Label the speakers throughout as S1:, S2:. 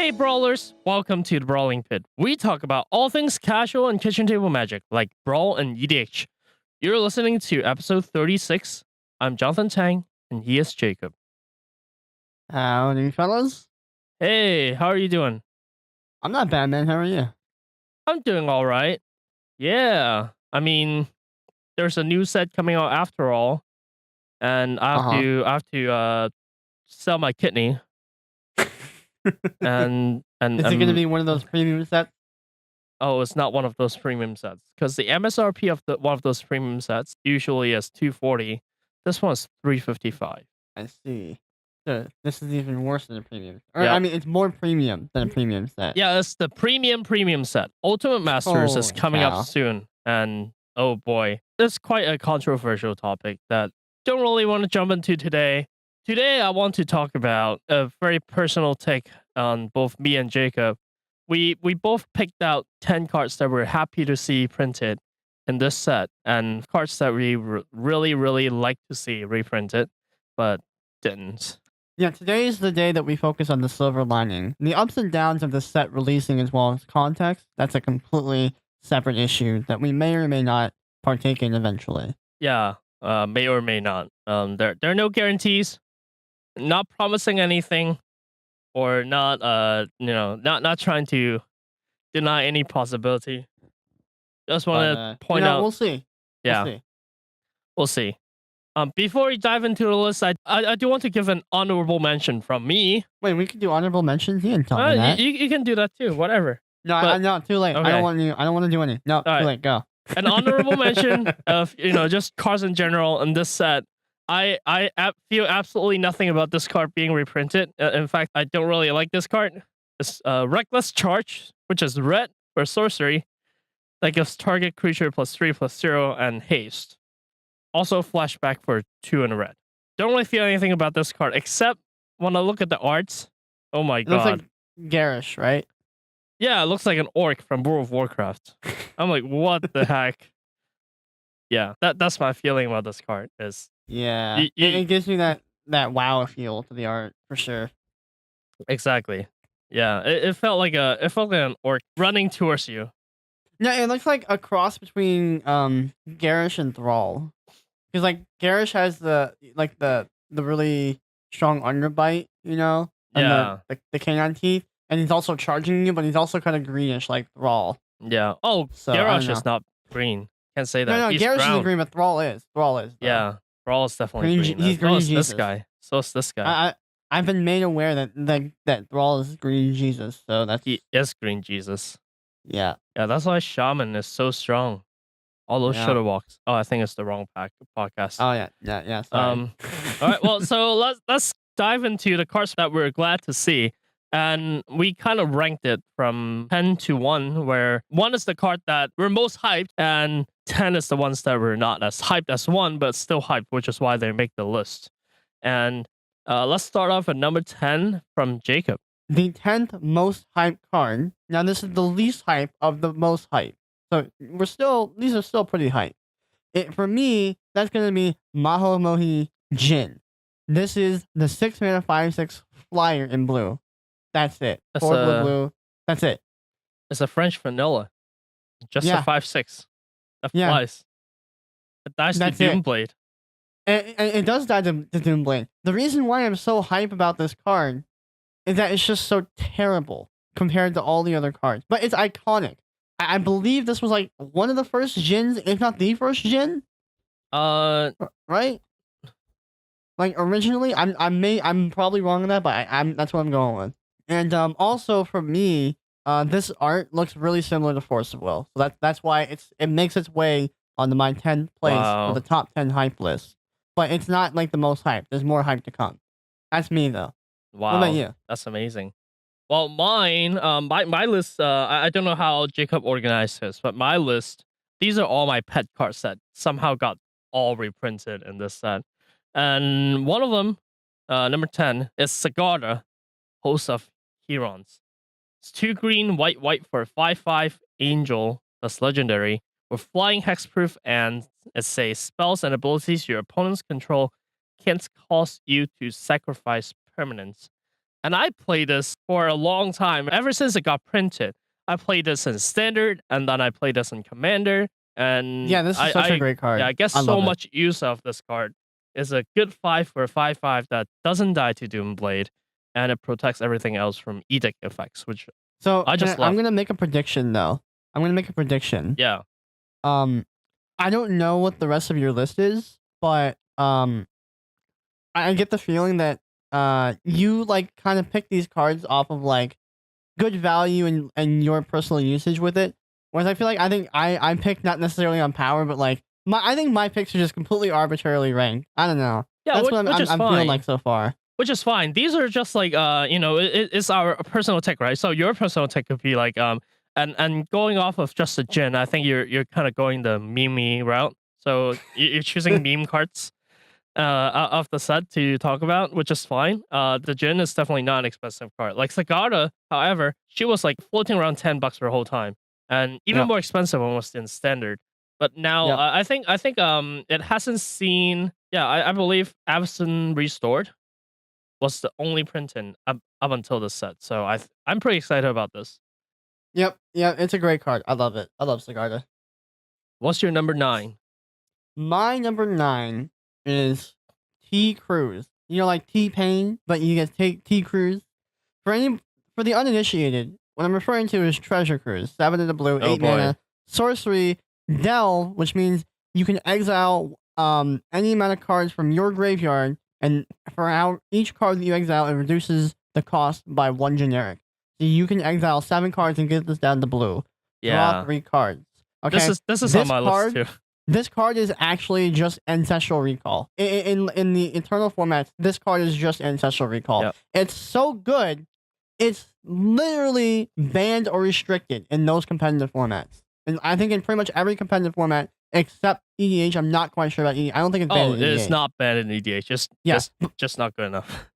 S1: Hey brawlers, welcome to the Brawling Pit. We talk about all things casual and kitchen table magic, like Brawl and EDH. You're listening to episode 36. I'm Johnathan Tang, and he is Jacob.
S2: Howdy, fellas.
S1: Hey, how are you doing?
S2: I'm not bad, man. How are you?
S1: I'm doing all right. Yeah, I mean, there's a new set coming out after all, and I have to sell my kidney, and
S2: Is it going to be one of those premium sets?
S1: Oh, it's not one of those premium sets because the MSRP of one of those premium sets usually is $240. This one's $355.
S2: I see. So this is even worse than a premium. Or,
S1: Yep.
S2: I mean, it's more premium than a premium set.
S1: Yeah, it's the premium set. Ultimate Masters is
S2: Holy
S1: coming
S2: cow.
S1: up soon, and oh boy, it's quite a controversial topic that don't really want to jump into today. Today, I want to talk about a very personal take on both me and Jacob. We both picked out 10 cards that we're happy to see printed in this set, and cards that we really like to see reprinted, but didn't.
S2: Yeah, today is the day that we focus on the silver lining. The ups and downs of the set releasing as well as context, that's a completely separate issue that we may or may not partake in eventually.
S1: Yeah, may or may not. There are no guarantees. Not promising anything, or not not trying to deny any possibility. Just want to point out.
S2: We'll see.
S1: Yeah, we'll see. Before we dive into the list, I do want to give an honorable mention from me.
S2: Wait, we could do honorable mentions? You didn't tell me that.
S1: You can do that too. Whatever.
S2: No, no, too late.
S1: Okay.
S2: I don't want to do any. No,
S1: right.
S2: Too late. Go.
S1: An honorable mention of just cards in general in this set. I feel absolutely nothing about this card being reprinted. In fact, I don't really like this card. It's Reckless Charge, which is red for sorcery that gives target creature +3/+0 and haste. Also flashback for 2 in red. Don't really feel anything about this card except when I look at the arts. Oh my god!
S2: Looks like Garish, right?
S1: Yeah, it looks like an orc from World of Warcraft. I'm like, what the heck? Yeah, that's my feeling about this card. Is
S2: yeah, it gives me that wow feel to the art for sure.
S1: Exactly. Yeah, it felt like an orc running towards you.
S2: Yeah, it looks like a cross between Garish and Thrall. Because like Garish has the really strong underbite, and
S1: Yeah.
S2: the canine teeth, and he's also charging you, but he's also kind of greenish like Thrall.
S1: Yeah. Oh,
S2: So,
S1: Garrosh is not green. Can't say that.
S2: No,
S1: He's
S2: Garish
S1: brown.
S2: isn't green, but Thrall is. Thrall is. Though.
S1: Yeah, Brawl is definitely
S2: Green-
S1: green.
S2: he's
S1: So
S2: green
S1: is this
S2: Jesus.
S1: guy. So is this guy.
S2: I've been made aware that Thrall is Green Jesus, so that's
S1: He is Green Jesus.
S2: yeah.
S1: Yeah, that's why Shaman is so strong. All those
S2: Yeah.
S1: Shutterwalks. Oh, I think it's the wrong podcast.
S2: Oh yeah. Sorry.
S1: All right. Well, so let's dive into the cards that we're glad to see, and we kind of ranked it from 10 to 1, where 1 is the card that we're most hyped, and 10 is the ones that we're not as hyped as 1, but still hyped, which is why they make the list. And let's start off at number 10 from Jacob.
S2: The 10th most hyped card. Now this is the least hype of the most hype. So these are still pretty hype. For me, that's gonna be Maho Mohi Jin. This is the 6-mana 5/6 flyer in blue. That's it.
S1: That's
S2: 4 blue. That's it.
S1: It's a French vanilla. Just
S2: Yeah.
S1: a 5/6. That
S2: Yeah.
S1: flies. It dies to
S2: That's it.
S1: Doomblade.
S2: And it does die to Doomblade. The reason why I'm so hype about this card is that it's just so terrible compared to all the other cards. But it's iconic. I believe this was like one of the first Jins, if not the first Jin. Right? Like originally, I'm probably wrong on that, but that's what I'm going with. And also for me, this art looks really similar to Force of Will, so that's why it makes its way onto my 10th place
S1: Wow.
S2: for the top 10 hype list. But it's not like the most hype. There's more hype to come. That's me though.
S1: Wow.
S2: What about you?
S1: That's amazing. Well, mine, my list, I don't know how Jacob organized his, but my list, these are all my pet cards that somehow got all reprinted in this set. And one of them, number 10, is Sigarda, Host of Herons. It's 2 green, white for a 5/5 angel that's legendary with flying hexproof, and it says spells and abilities your opponents control can't cause you to sacrifice permanents. And I played this for a long time. Ever since it got printed, I played this in standard, and then I played this in commander. And
S2: Yeah, this is such a great
S1: yeah,
S2: card.
S1: I guess
S2: I
S1: so
S2: love it.
S1: much use of this card is a good 5 for a 5/5 that doesn't die to Doomblade, and it protects everything else from edict effects, which
S2: So
S1: I just
S2: I'm
S1: love.
S2: gonna make a prediction though. I'm gonna make a prediction.
S1: Yeah.
S2: Um, I don't know what the rest of your list is, but I get the feeling that you like kind of pick these cards off of like good value and your personal usage with it. Whereas I think I picked not necessarily on power, but like I think my picks are just completely arbitrarily ranked. I don't know.
S1: Yeah,
S2: That's what
S1: which is
S2: I'm feeling
S1: fine.
S2: like so far.
S1: Which is fine. These are just like it's our personal take, right? So your personal take could be like and going off of just a Jin, I think you're kind of going the meme route. So you're choosing meme cards of the set to talk about, which is fine. The Jin is definitely not an expensive card. Like Sagarda, however, she was like floating around $10 for the whole time, and even
S2: Yep.
S1: more expensive almost in standard. But now
S2: Yep.
S1: I think it hasn't seen. Yeah, I believe Avison Restored was the only printing up until this set. So I'm pretty excited about this.
S2: Yep. Yeah. It's a great card. I love it. I love Sigarda.
S1: What's your number 9?
S2: My number 9 is T Cruise. You know, like T Pain, but you get T Cruise. For any for the uninitiated, what I'm referring to is Treasure Cruise. 7 in the blue,
S1: Oh
S2: 8
S1: boy.
S2: mana, sorcery, Delve, which means you can exile any amount of cards from your graveyard, and for each card that you exile, it reduces the cost by 1 generic. So you can exile 7 cards and get this down to blue. Draw
S1: Yeah.
S2: 3 cards. Okay.
S1: This is on
S2: This
S1: my list
S2: card
S1: too.
S2: this card is actually just Ancestral Recall. In the internal formats, this card is just Ancestral Recall.
S1: Yep.
S2: It's so good, it's literally banned or restricted in those competitive formats. And I think in pretty much every competitive format except EDH. I'm not quite sure about EDH. I don't think it's banned
S1: Oh,
S2: in EDH.
S1: it's not banned in EDH.
S2: Yeah.
S1: Just not good enough.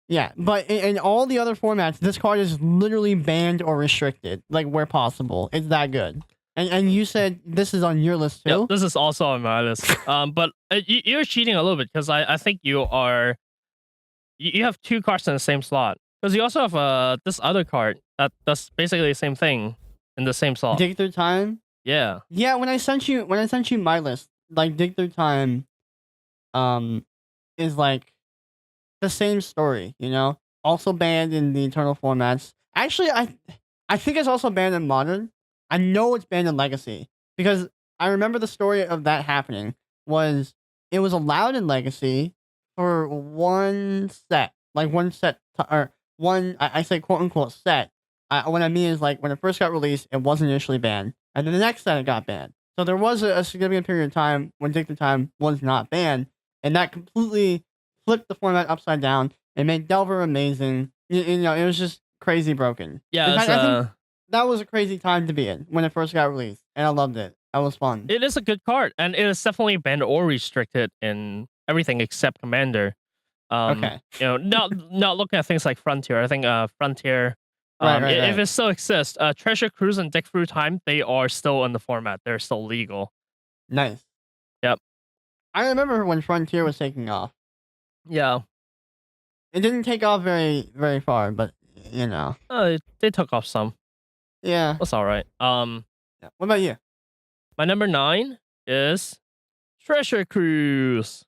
S2: Yeah, but in all the other formats, this card is literally banned or restricted, like where possible. It's that good. And you said this is on your list too?
S1: Yep, this is also on my list. But you're cheating a little bit because I think you have 2 cards in the same slot. Because you also have this other card that's basically the same thing in the same slot.
S2: Dig Through Time?
S1: Yeah.
S2: Yeah, when I sent you my list, like Dig Through Time is like the same story, you know? Also banned in the internal formats. Actually, I think it's also banned in modern. I know it's banned in legacy because I remember the story of that happening was it was allowed in legacy for one set, like one set or one I say quote unquote set. What I mean is like when it first got released, it wasn't initially banned, and then the next set it got banned. So there was a significant period of time when Dig Through Time was not banned, and that completely flipped the format upside down. It made Delver amazing. You know, it was just crazy broken.
S1: Yeah,
S2: In fact, I think that was a crazy time to be in when it first got released, and I loved it. That was fun.
S1: it is a good card, and it is definitely banned or restricted in everything except Commander.
S2: Okay.
S1: You know, not looking at things like Frontier. I think Frontier,
S2: Right.
S1: if it still exists, Treasure Cruise and Dig Through Time, they are still in the format. They're still legal.
S2: Nice.
S1: Yep.
S2: I remember when Frontier was taking off.
S1: Yeah.
S2: It didn't take off very, very far, but you know.
S1: They took off some.
S2: Yeah.
S1: That's all right.
S2: Yeah. What about you?
S1: My number 9 is Treasure Cruise.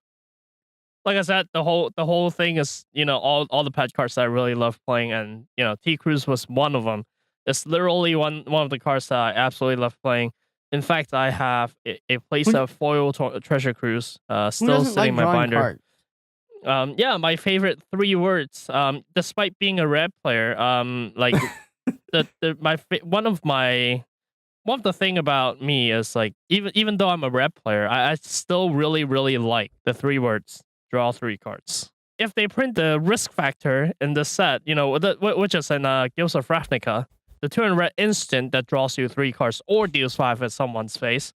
S1: Like I said, the whole thing is, you know, all the pet cards that I really love playing, and you know, T Cruise was one of them. It's literally one of the cards that I absolutely love playing. In fact, I have a place of foil Treasure Cruise
S2: Who
S1: still
S2: doesn't
S1: sitting in
S2: like
S1: my
S2: drawing
S1: binder.
S2: cards?
S1: Yeah, my favorite 3 words. Despite being a red player, like one of the thing about me is like even though I'm a red player, I still really like the 3 words. Draw 3 cards. If they print the risk factor in this set, you know, which is in Guilds of Ravnica, the 2 in red instant that draws you 3 cards or deals 5 at someone's face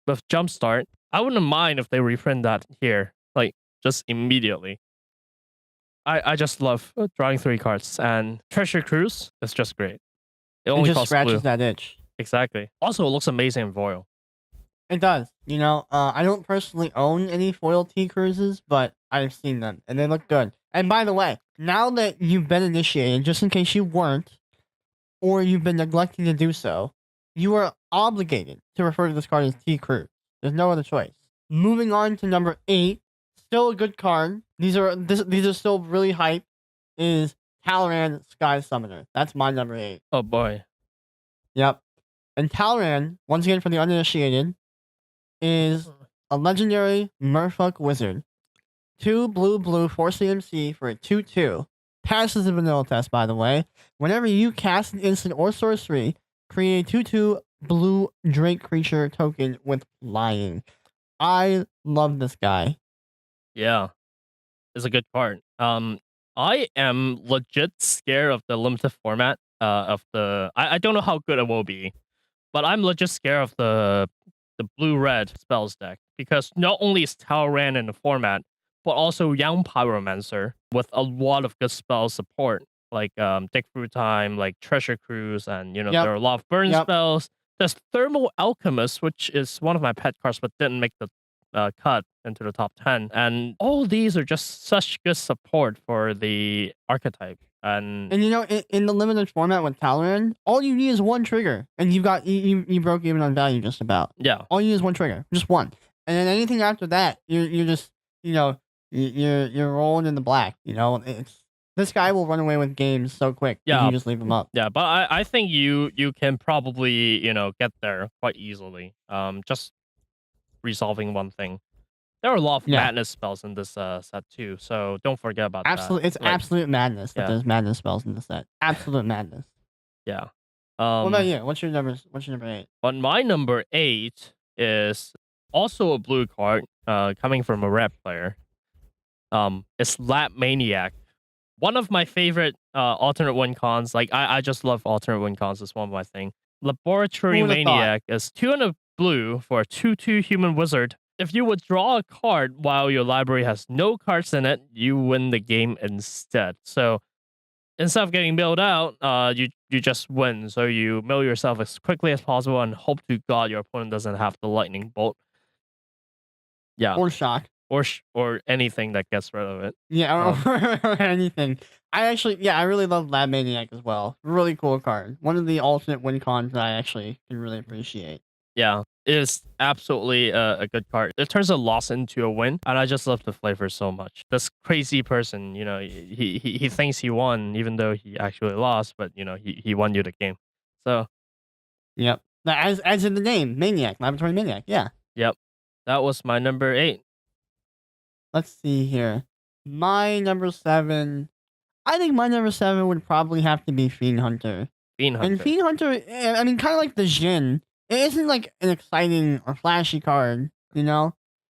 S1: with Jumpstart, I wouldn't mind if they reprint that here, like just immediately. I just love drawing 3 cards, and Treasure Cruise is just great. It
S2: It
S1: only
S2: just
S1: costs
S2: scratches
S1: blue.
S2: that itch.
S1: Exactly. Also, it looks amazing in foil.
S2: It does. I don't personally own any foil T Cruises, but I've seen them and they look good. And by the way, now that you've been initiated, just in case you weren't, or you've been neglecting to do so, you are obligated to refer to this card as T-Crew. There's no other choice. Moving on to number 8, still a good card. These are still really hype. Is Talran Sky Summoner. That's my number 8.
S1: Oh boy.
S2: Yep. And Talran, once again for the uninitiated, is a legendary Merfolk Wizard. 2 blue 4 CMC for a 2/2. Passes the vanilla test, by the way. Whenever you cast an instant or sorcery, create a 2/2 blue Drake creature token with flying. I love this guy.
S1: Yeah. It's a good card. I am legit scared of the limited format of the I don't know how good it will be, but I'm legit scared of the blue-red spells deck because not only is Talran in the format, but also Young Pyromancer with a lot of good spell support, like Dig Through Time, like Treasure Cruise, and
S2: Yep.
S1: there are a lot of burn
S2: Yep.
S1: spells. There's Thermal Alchemist, which is one of my pet cards, but didn't make the cut into the top 10. And all these are just such good support for the archetype. And
S2: And in the limited format with Talran, all you need is one trigger, and you broke even on value just about.
S1: yeah,
S2: All you need is one trigger, just one, and then anything after that, you're just you're rolling in the black. This guy will run away with games so quick. If
S1: Yeah.
S2: you just leave him up.
S1: yeah, but I think you can probably get there quite easily. Just resolving one thing. There are a lot of
S2: Yeah.
S1: madness spells in this set too, so don't forget about
S2: Absolute, it's
S1: that. Like,
S2: absolute madness that
S1: yeah.
S2: there's madness spells in the set. Absolute madness.
S1: yeah.
S2: What about you? What's your number 8?
S1: But my number 8 is also a blue card, coming from a red player. It's Lab Maniac. One of my favorite alternate win cons. Like I just love alternate win cons. It's one of my thing. Laboratory
S2: Who would've
S1: Maniac is 2 blue for a 2/2 human wizard. If you withdraw a card while your library has no cards in it, you win the game instead. So instead of getting milled out, you just win. So you mill yourself as quickly as possible and hope to God your opponent doesn't have the lightning bolt. Yeah,
S2: Or shock.
S1: or anything that gets rid of it.
S2: Yeah, or anything. I really love Lab Maniac as well. Really cool card. One of the alternate win cons that I actually can really appreciate.
S1: Yeah, it is absolutely a good card. It turns a loss into a win, and I just love the flavor so much. This crazy person, he thinks he won, even though he actually lost, but he won you the game. So,
S2: Yep. As in the name, Maniac, Laboratory Maniac. Yeah.
S1: yep, that was my number 8.
S2: Let's see here. My number 7. I think my number 7 would probably have to be Fiend Hunter.
S1: Fiend Hunter.
S2: And Fiend Hunter, I mean, kind of like the Jin. It isn't like an exciting or flashy card, but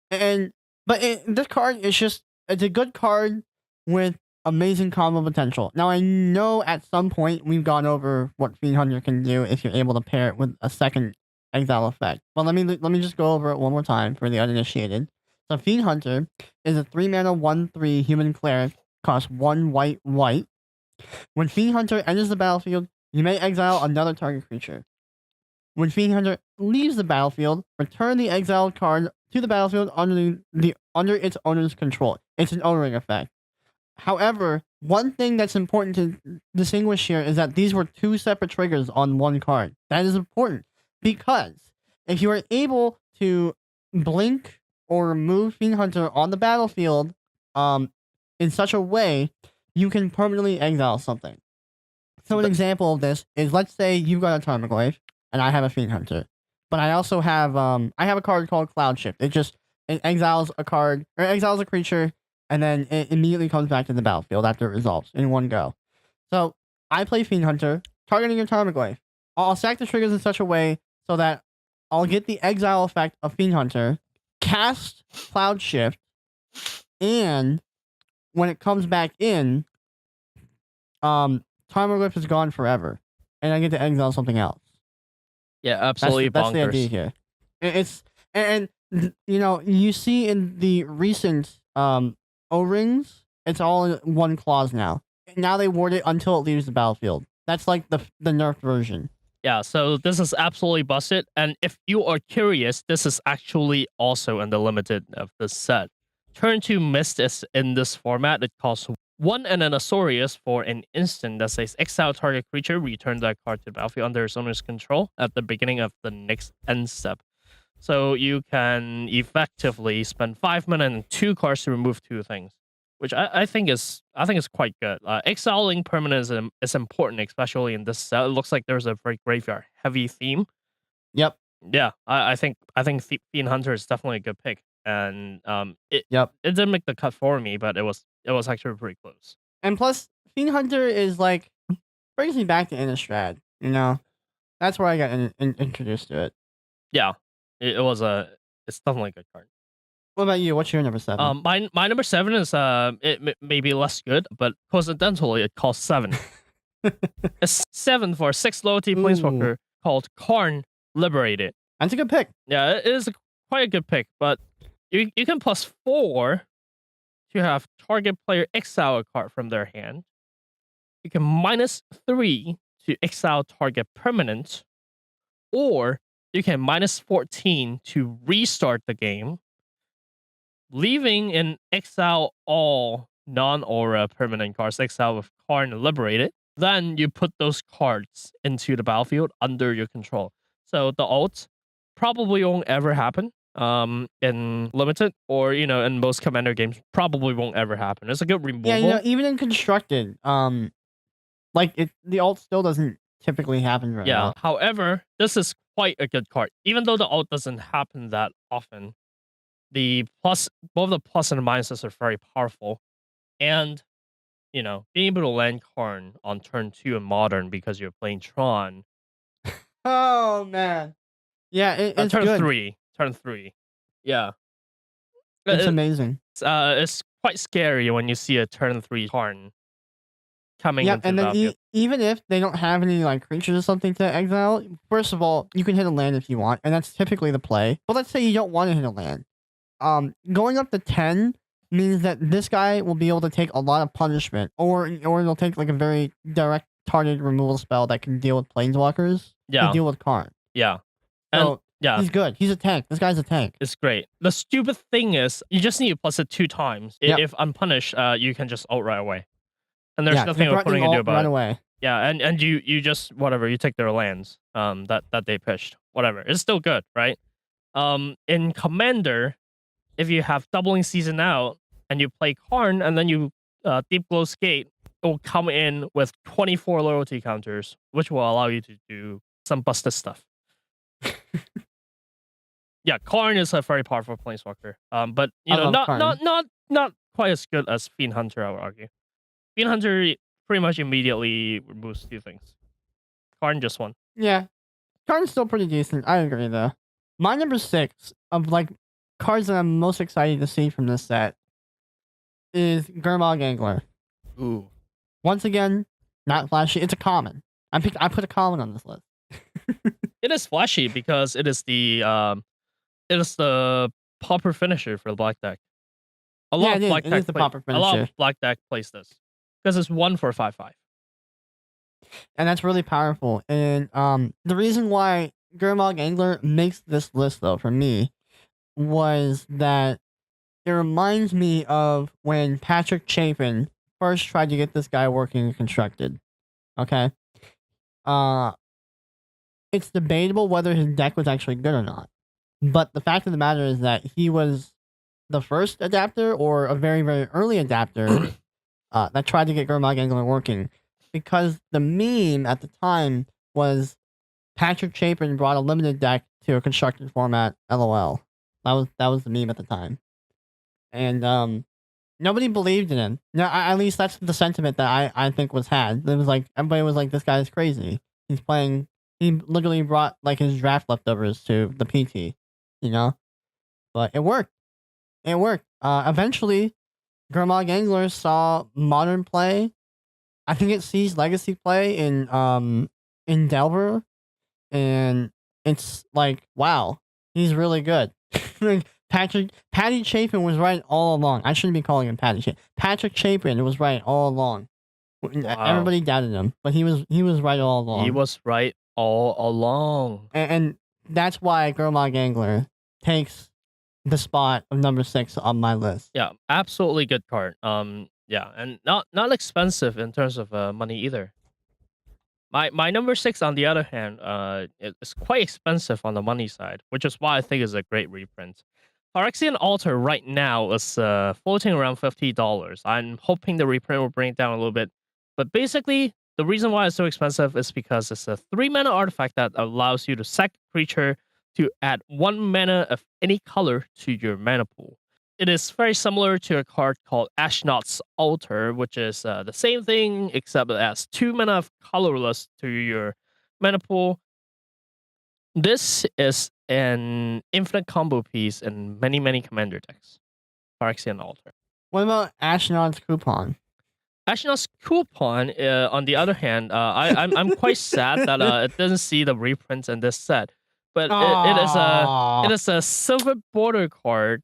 S2: this card is it's a good card with amazing combo potential. Now I know at some point we've gone over what Fiend Hunter can do if you're able to pair it with a second exile effect. But let me just go over it one more time for the uninitiated. So Fiend Hunter is a 3-mana 1/3 human cleric, costs 1 white. When Fiend Hunter enters the battlefield, you may exile another target creature. When Fiend Hunter leaves the battlefield, return the exiled card to the battlefield under its owner's control. It's an owning effect. However, one thing that's important to distinguish here is that these were 2 separate triggers on one card. That is important because if you are able to blink or remove Fiend Hunter on the battlefield in such a way, you can permanently exile something. So an example of this is, let's say you've got a Tarmogoyf and I have a Fiend Hunter, but I also have a card called Cloud Shift. It exiles a card or exiles a creature, and then it immediately comes back to the battlefield after it resolves in one go. So I play Fiend Hunter, targeting your Tarmogoyf. I'll stack the triggers in such a way so that I'll get the exile effect of Fiend Hunter, cast Cloud Shift, and when it comes back in, Tarmogoyf is gone forever, and I get to exile something else.
S1: Yeah, absolutely
S2: That's
S1: bonkers.
S2: the idea here. You see in the recent O-rings, it's all in one clause now. Now they ward it until it leaves the battlefield. That's like the nerfed version.
S1: Yeah, so this is absolutely busted. And if you are curious, this is actually also in the limited of this set. Turn 2 Mist is in this format. It costs 1 and an Azorius for an instant that says exile target creature, return that card to the battlefield under its owner's control at the beginning of the next end step. So you can effectively spend 5 mana and 2 cards to remove 2 things, which I think is quite good. Exiling permanents is important, especially in this set. It looks like there's a very graveyard heavy theme.
S2: Yep.
S1: Yeah, I think Fiend Hunter is definitely a good pick, and it didn't make the cut for me, but it was actually pretty close.
S2: And plus, Fiend Hunter is like brings me back to Innistrad. You know, that's where I got introduced to it.
S1: Yeah, it's definitely a good card.
S2: What about you? What's your number 7?
S1: My number 7 is it may be less good, but coincidentally it costs 7. It's 7 for a 6 loyalty planeswalker called Karn Liberated.
S2: That's a good pick.
S1: Yeah, it is quite a good pick, but you can +4 to have target player exile a card from their hand. You can -3 to exile target permanent, or you can -14 to restart the game, leaving in exile all non-aura permanent cards, exile with Karn Liberated. Then you put those cards into the battlefield under your control. So the ult probably won't ever happen in limited, or in most commander games probably won't ever happen. It's a good removal.
S2: Yeah, even in constructed, the ult still doesn't typically happen right now.
S1: However, this is quite a good card. Even though the ult doesn't happen that often, both the plus and the minuses are very powerful. And being able to land Karn on turn 2 in Modern because you're playing Tron.
S2: Oh man. Yeah, it's
S1: turn
S2: good.
S1: 3. Turn 3. Yeah.
S2: It's amazing.
S1: It's quite scary when you see a turn 3 Karn coming into
S2: and
S1: the
S2: then
S1: battlefield.
S2: Even if they don't have any like creatures or something to exile, first of all, you can hit a land if you want, and that's typically the play. But let's say you don't want to hit a land. Going up to 10 means that this guy will be able to take a lot of punishment, or it'll take like a very direct targeted removal spell that can deal with planeswalkers. To deal with Karn.
S1: Yeah.
S2: So he's good. He's a tank. This guy's a tank.
S1: It's great. The stupid thing is you just need to plus it 2 times. If unpunished, you can just ult right away. And there's nothing we're putting into about
S2: right
S1: it.
S2: Away.
S1: Yeah, and you just whatever, you take their lands that they pitched. Whatever. It's still good, right? In Commander, if you have doubling season out and you play Karn and then you Deep Glow Skate, it will come in with 24 loyalty counters, which will allow you to do some busted stuff. Yeah, Karn is a very powerful planeswalker. But not quite as good as Fiend Hunter, I would argue. Fiend Hunter pretty much immediately removes 2 things. Karn just 1.
S2: Yeah. Karn's still pretty decent. I agree though. My number 6 of like cards that I'm most excited to see from this set is Gurmag Angler.
S1: Ooh.
S2: Once again, not flashy. It's a common. I put a common on this list.
S1: It is flashy because it is the popper finisher for the black deck. A lot of black deck plays this because it's 1 for 5/5.
S2: And that's really powerful. And the reason why Gurmag Angler makes this list though for me was that it reminds me of when Patrick Chapin first tried to get this guy working in constructed. Okay. It's debatable whether his deck was actually good or not. But the fact of the matter is that he was the first adapter or a very, very early adapter that tried to get Gurmag Angler working. Because the meme at the time was Patrick Chapin brought a limited deck to a constructed format, LOL. That was the meme at the time. And nobody believed in him. No, at least that's the sentiment that I think was had. It was like everybody was like, this guy is crazy. He literally brought like his draft leftovers to the PT, But it worked. Eventually, Gurmag Angler saw modern play. I think it sees legacy play in Delver, and it's like, wow, he's really good. Like Patty Chapin was right all along. I shouldn't be calling him Patty Chapin. Patrick Chapin was right all along. Wow. Everybody doubted him, but he was right all along.
S1: He was right all along.
S2: And that's why Gurmag Angler takes the spot of number 6 on my list.
S1: Yeah, absolutely good card. Yeah, and not expensive in terms of money either. My number six, on the other hand, it's quite expensive on the money side, which is why I think it's a great reprint. Phyrexian Altar right now is floating around $50. I'm hoping the reprint will bring it down a little bit, but basically the reason why it's so expensive is because it's a 3 mana artifact that allows you to sack a creature to add 1 mana of any color to your mana pool. It is very similar to a card called Ashnod's Altar, which is the same thing except it adds 2 mana of colorless to your mana pool. This is an infinite combo piece in many commander decks. Phyrexian Altar.
S2: What about Ashnod's Coupon?
S1: Ashnod's Coupon, on the other hand, I'm quite sad that it doesn't see the reprints in this set, but it is a silver border card.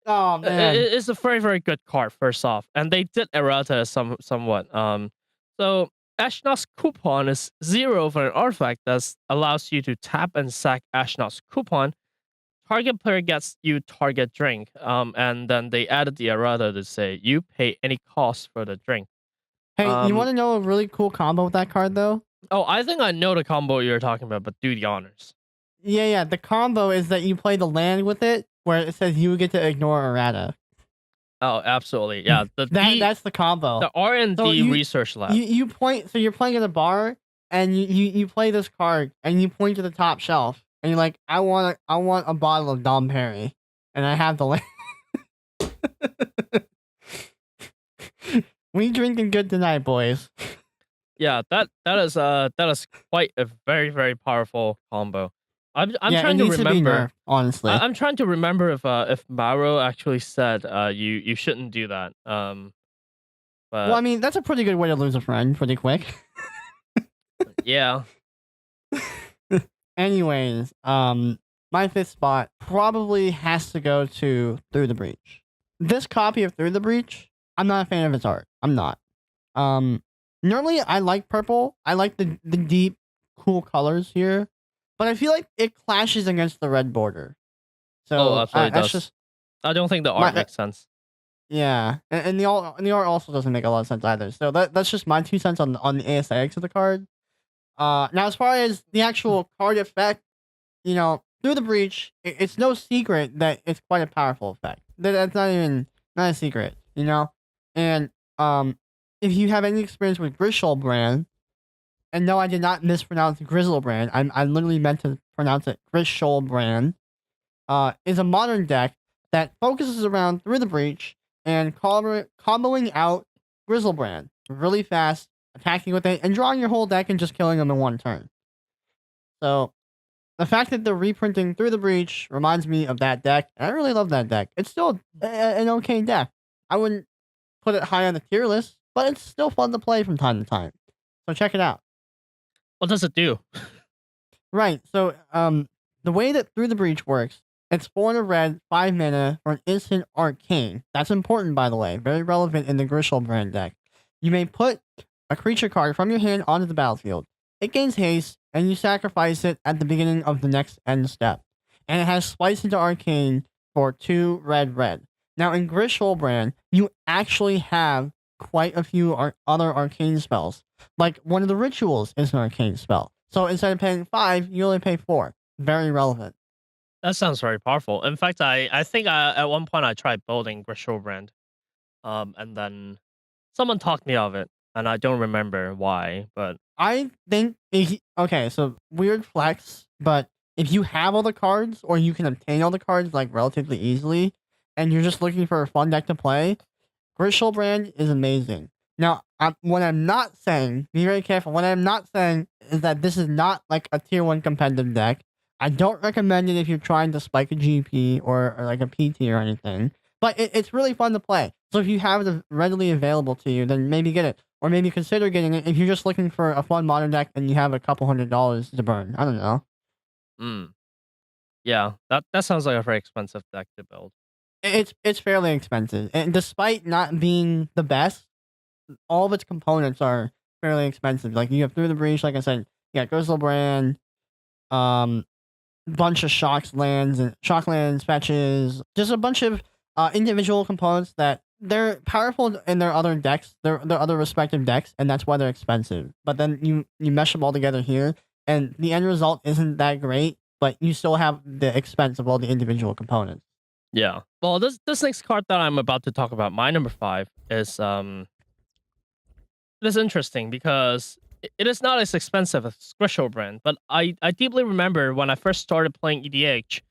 S2: Oh man.
S1: It's a very good card. First off, and they did errata somewhat. So Ashnod's Coupon is 0 for an artifact that allows you to tap and sack Ashnod's Coupon. Target player gets you target drink. And then they added the errata to say you pay any cost for the drink.
S2: Hey, you want to know a really cool combo with that card though?
S1: Oh, I think I know the combo you're talking about, but do the honors.
S2: Yeah. The combo is that you play the land with it, where it says you get to ignore errata.
S1: Oh, absolutely. Yeah.
S2: That's the combo.
S1: The R&D research lab.
S2: You point, so you're playing at a bar, and you play this card, and you point to the top shelf, and you're like, I want a bottle of Dom Perry, and I have the land. We drinking good tonight, boys.
S1: Yeah, that is quite a very powerful combo. I'm trying to remember.
S2: Honestly,
S1: I'm trying to remember if Maro actually said you shouldn't do that. But
S2: well, I mean, that's a pretty good way to lose a friend pretty quick.
S1: Yeah.
S2: Anyways, my fifth spot probably has to go to Through the Breach. This copy of Through the Breach, I'm not a fan of its art. I'm not. Normally I like purple. I like the deep, cool colors here. But I feel like it clashes against the red border. So
S1: absolutely
S2: that's
S1: does.
S2: just.
S1: I don't think the art makes sense.
S2: Yeah, and the art also doesn't make a lot of sense either. So that's just my 2 cents on the aesthetics of the card. Now as far as the actual card effect, Through the Breach, it's no secret that it's quite a powerful effect. That's not a secret, And if you have any experience with Griselbrand. And no, I did not mispronounce Griselbrand. I literally meant to pronounce it Griselbrand. Is a modern deck that focuses around Through the Breach and comboing out Griselbrand really fast, attacking with it, and drawing your whole deck and just killing them in one turn. So, the fact that they're reprinting Through the Breach reminds me of that deck, and I really love that deck. It's still an okay deck. I wouldn't put it high on the tier list, but it's still fun to play from time to time. So check it out.
S1: What does it do?
S2: Right. So, the way that Through the Breach works, it's 4 in a red, 5 mana for an instant arcane. That's important, by the way. Very relevant in the Griselbrand deck. You may put a creature card from your hand onto the battlefield. It gains haste, and you sacrifice it at the beginning of the next end step. And it has Splice into Arcane for 2 red. Now, in Griselbrand, you actually have quite a few other arcane spells. Like, one of the rituals is an arcane spell. So instead of paying 5, you only pay 4. Very relevant.
S1: That sounds very powerful. In fact, I think at one point I tried building Griselbrand. And then someone talked me of it, and I don't remember why, but
S2: I think okay, so weird flex, but if you have all the cards or you can obtain all the cards like relatively easily and you're just looking for a fun deck to play, Griselbrand is amazing. Now, what I'm not saying, be very careful. What I'm not saying is that this is not like a tier 1 competitive deck. I don't recommend it if you're trying to spike a GP or like a PT or anything. But it's really fun to play. So if you have it readily available to you, then maybe get it. Or maybe consider getting it if you're just looking for a fun modern deck and you have a couple $100 to burn. I don't know.
S1: Yeah, that sounds like a very expensive deck to build.
S2: It's fairly expensive. And despite not being the best, all of its components are fairly expensive. Like, you have Through the Breach, like I said, Griselbrand, bunch of shocklands, fetches, just a bunch of individual components that they're powerful in their other decks, their other respective decks, and that's why they're expensive. But then you mesh them all together here, and the end result isn't that great, but you still have the expense of all the individual components.
S1: Yeah. Well, this next card that I'm about to talk about, my number 5, is it is interesting because it is not as expensive as Squisho brand, but I deeply remember when I first started playing EDH,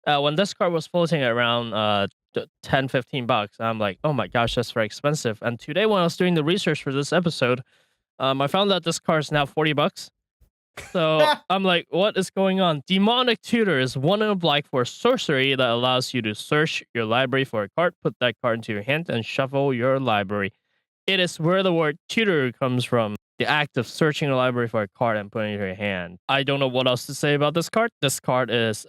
S1: when this card was floating at around 10-15 bucks. I'm like, oh my gosh, that's very expensive. And today when I was doing the research for this episode, I found that this card is now 40 bucks. So I'm like, what is going on? Demonic Tutor is 1 in a black for sorcery that allows you to search your library for a card, put that card into your hand, and shuffle your library. It is where the word tutor comes from. The act of searching the library for a card and putting it in your hand. I don't know what else to say about this card. This card is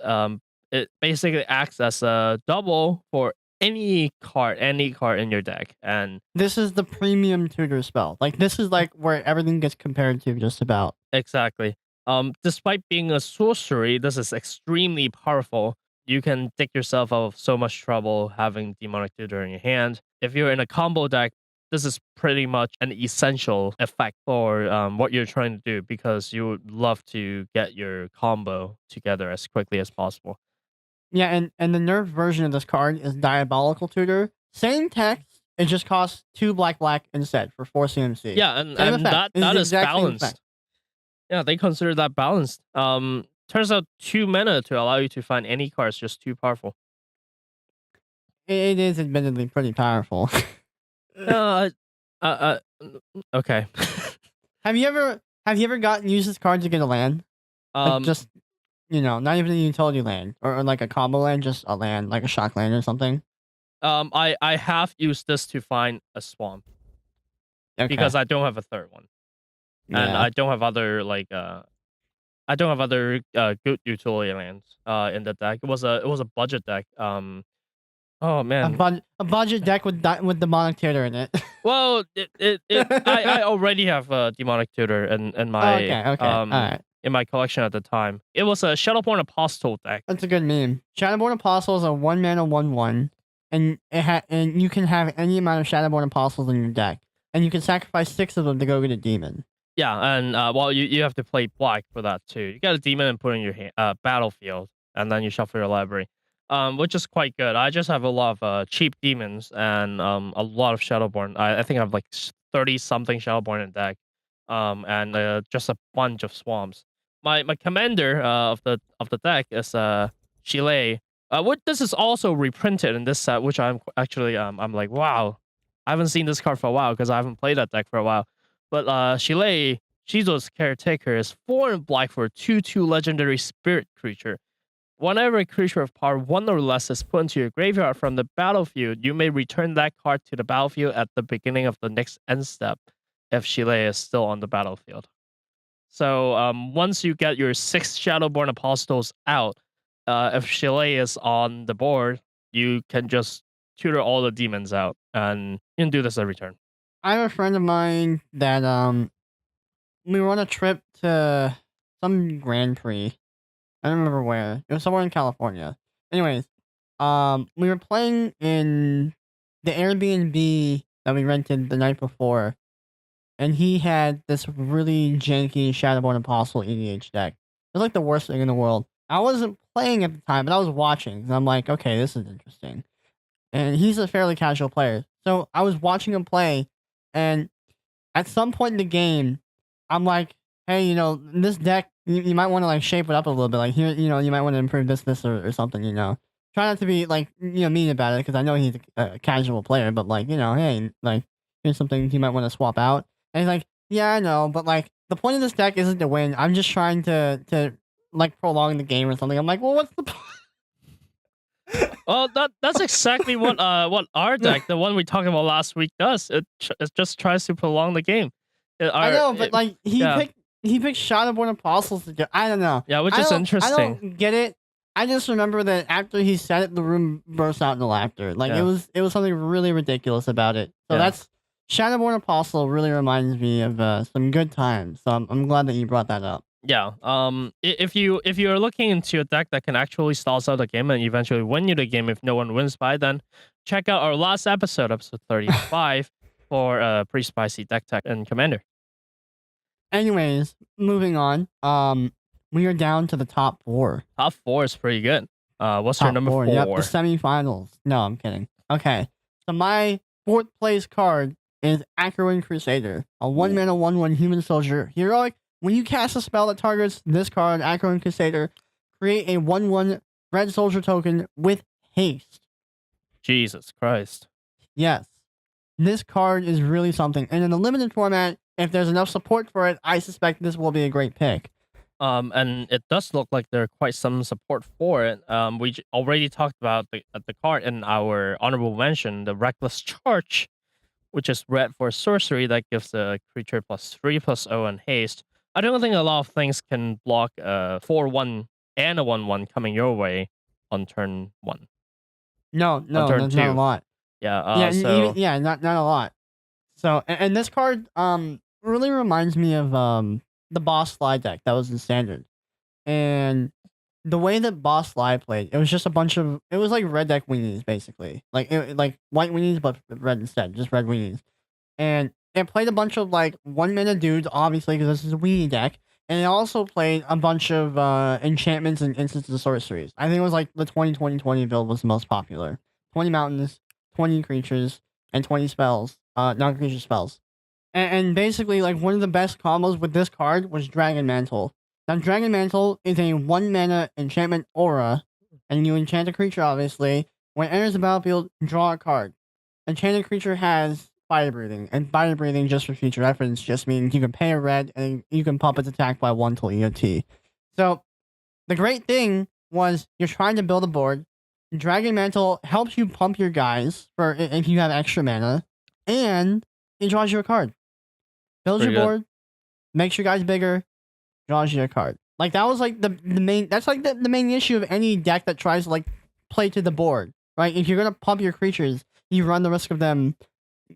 S1: it basically acts as a double for any card in your deck. And
S2: This is the premium tutor spell. Like this is like where everything gets compared to just about.
S1: exactly. Despite being a sorcery, this is extremely powerful. You can dig yourself out of so much trouble having Demonic Tutor in your hand. If you're in a combo deck, this is pretty much an essential effect for what you're trying to do, because you would love to get your combo together as quickly as possible.
S2: Yeah, and the nerf version of this card is Diabolical Tutor. Same text, it just costs 2 black instead for 4 CMC.
S1: Yeah, and
S2: Same effect. It's
S1: that
S2: the
S1: is
S2: exact same
S1: balanced.
S2: effect.
S1: Yeah, they consider that balanced. Turns out 2 mana to allow you to find any card is just too powerful.
S2: It is admittedly pretty powerful.
S1: Uh, okay.
S2: Have you ever gotten used this card to get a land? Like just not even a utility land or like a combo land, just a land, like a shock land or something.
S1: I have used this to find a swamp
S2: Okay.
S1: because I don't have a third one, and
S2: Yeah.
S1: I don't have other good utility lands in the deck. It was a budget deck. Oh
S2: a,
S1: man.
S2: a budget deck with demonic tutor in it.
S1: Well, I already have a Demonic Tutor in my
S2: Okay. All right.
S1: in my collection at the time. It was a Shadowborn Apostle deck.
S2: That's a good meme. Shadowborn Apostle is a 1 mana 1/1, and and you can have any amount of Shadowborn Apostles in your deck, and you can sacrifice 6 of them to go get a demon.
S1: Yeah, and well, you have to play black for that too. You got a demon and put in your battlefield, and then you shuffle your library, which is quite good. I just have a lot of cheap demons and a lot of Shadowborn. I think I have like 30 something Shadowborn in deck, and just a bunch of swamps. My commander of the deck is Chile. What this is also reprinted in this set, which I'm actually I'm like, wow, I haven't seen this card for a while because I haven't played that deck for a while. But Chile, Shizo's Caretaker, is 4 in black for a 2/2 legendary spirit creature. Whenever a creature of power 1 or less is put into your graveyard from the battlefield, you may return that card to the battlefield at the beginning of the next end step if Chile is still on the battlefield. So once you get your 6 Shadowborn Apostles out, if Chile is on the board, you can just tutor all the demons out, and you can do this every turn.
S2: I have a friend of mine that we were on a trip to some Grand Prix. I don't remember where. It was somewhere in California. Anyways, we were playing in the Airbnb that we rented the night before, and he had this really janky Shadowborn Apostle EDH deck. It was like the worst thing in the world. I wasn't playing at the time, but I was watching, and I'm like, okay, this is interesting. And he's a fairly casual player, so I was watching him play, and at some point in the game, I'm like, hey, this deck, you might want to like shape it up a little bit. Like here, you might want to improve this or something. Try not to be like mean about it because I know he's a casual player, but like hey, like here's something you might want to swap out. And he's like, yeah, I know, but like the point of this deck isn't to win. I'm just trying to like prolong the game or something. I'm like, well, what's the point?
S1: Well, that's exactly what our deck, the one we talked about last week, does. It just tries to prolong the game.
S2: I know, but like he picked Shadowborn Apostles to do. I don't know.
S1: Yeah, which is interesting.
S2: I don't get it. I just remember that after he said it, the room burst out into laughter. Like it was something really ridiculous about it. So that's Shadowborn Apostle really reminds me of some good times. So I'm glad that you brought that up.
S1: Yeah. If you're looking into a deck that can actually stall out the game and eventually win you the game if no one wins by, then check out our last episode 35, for pretty spicy deck tech and commander.
S2: Anyways, moving on. We are down to the top 4.
S1: Top 4 is pretty good. What's your
S2: Top
S1: number 4?
S2: Yep, the semifinals. No, I'm kidding. Okay, so my 4th place card is Acheron Crusader, a 1-mana 1/1 human soldier. Heroic. When you cast a spell that targets this card, Acheron Crusader, create a 1/1 red soldier token with haste.
S1: Jesus Christ.
S2: Yes, this card is really something. And in the limited format, if there's enough support for it, I suspect this will be a great pick.
S1: And it does look like there's quite some support for it. We already talked about the card in our honorable mention, the Reckless Charge, which is red for sorcery that gives a creature +3/+0 and haste. I don't think a lot of things can block a 4/1 and a 1/1 coming your way on turn 1.
S2: No,
S1: turn
S2: that's not a
S1: 2.
S2: lot.
S1: Yeah.
S2: Not a lot. So, and this card really reminds me of the Boss Fly deck that was in Standard, and the way that Boss Fly played, it was just it was like red deck weenies basically, like white weenies but red instead, just red weenies, and it played a bunch of like 1-mana dudes, obviously because this is a weenie deck, and it also played a bunch of enchantments and instants and sorceries. I think it was like the 20-20-20 build was the most popular. 20 mountains, 20 creatures, and 20 spells, non-creature spells. And basically, like, one of the best combos with this card was Dragon Mantle. Now, Dragon Mantle is a 1-mana enchantment aura, and you enchant a creature, obviously. When it enters the battlefield, draw a card. Enchanted creature has Fire Breathing, and Fire Breathing, just for future reference, just means you can pay a red, and you can pump its attack by 1 till EOT. So, the great thing was, you're trying to build a board. Dragon Mantle helps you pump your guys for if you have extra mana, and it draws you a card. Builds your board, makes your guys bigger, draws you a card. Like, that was like the main. That's like the main issue of any deck that tries to like play to the board, right? If you're gonna pump your creatures, you run the risk of them,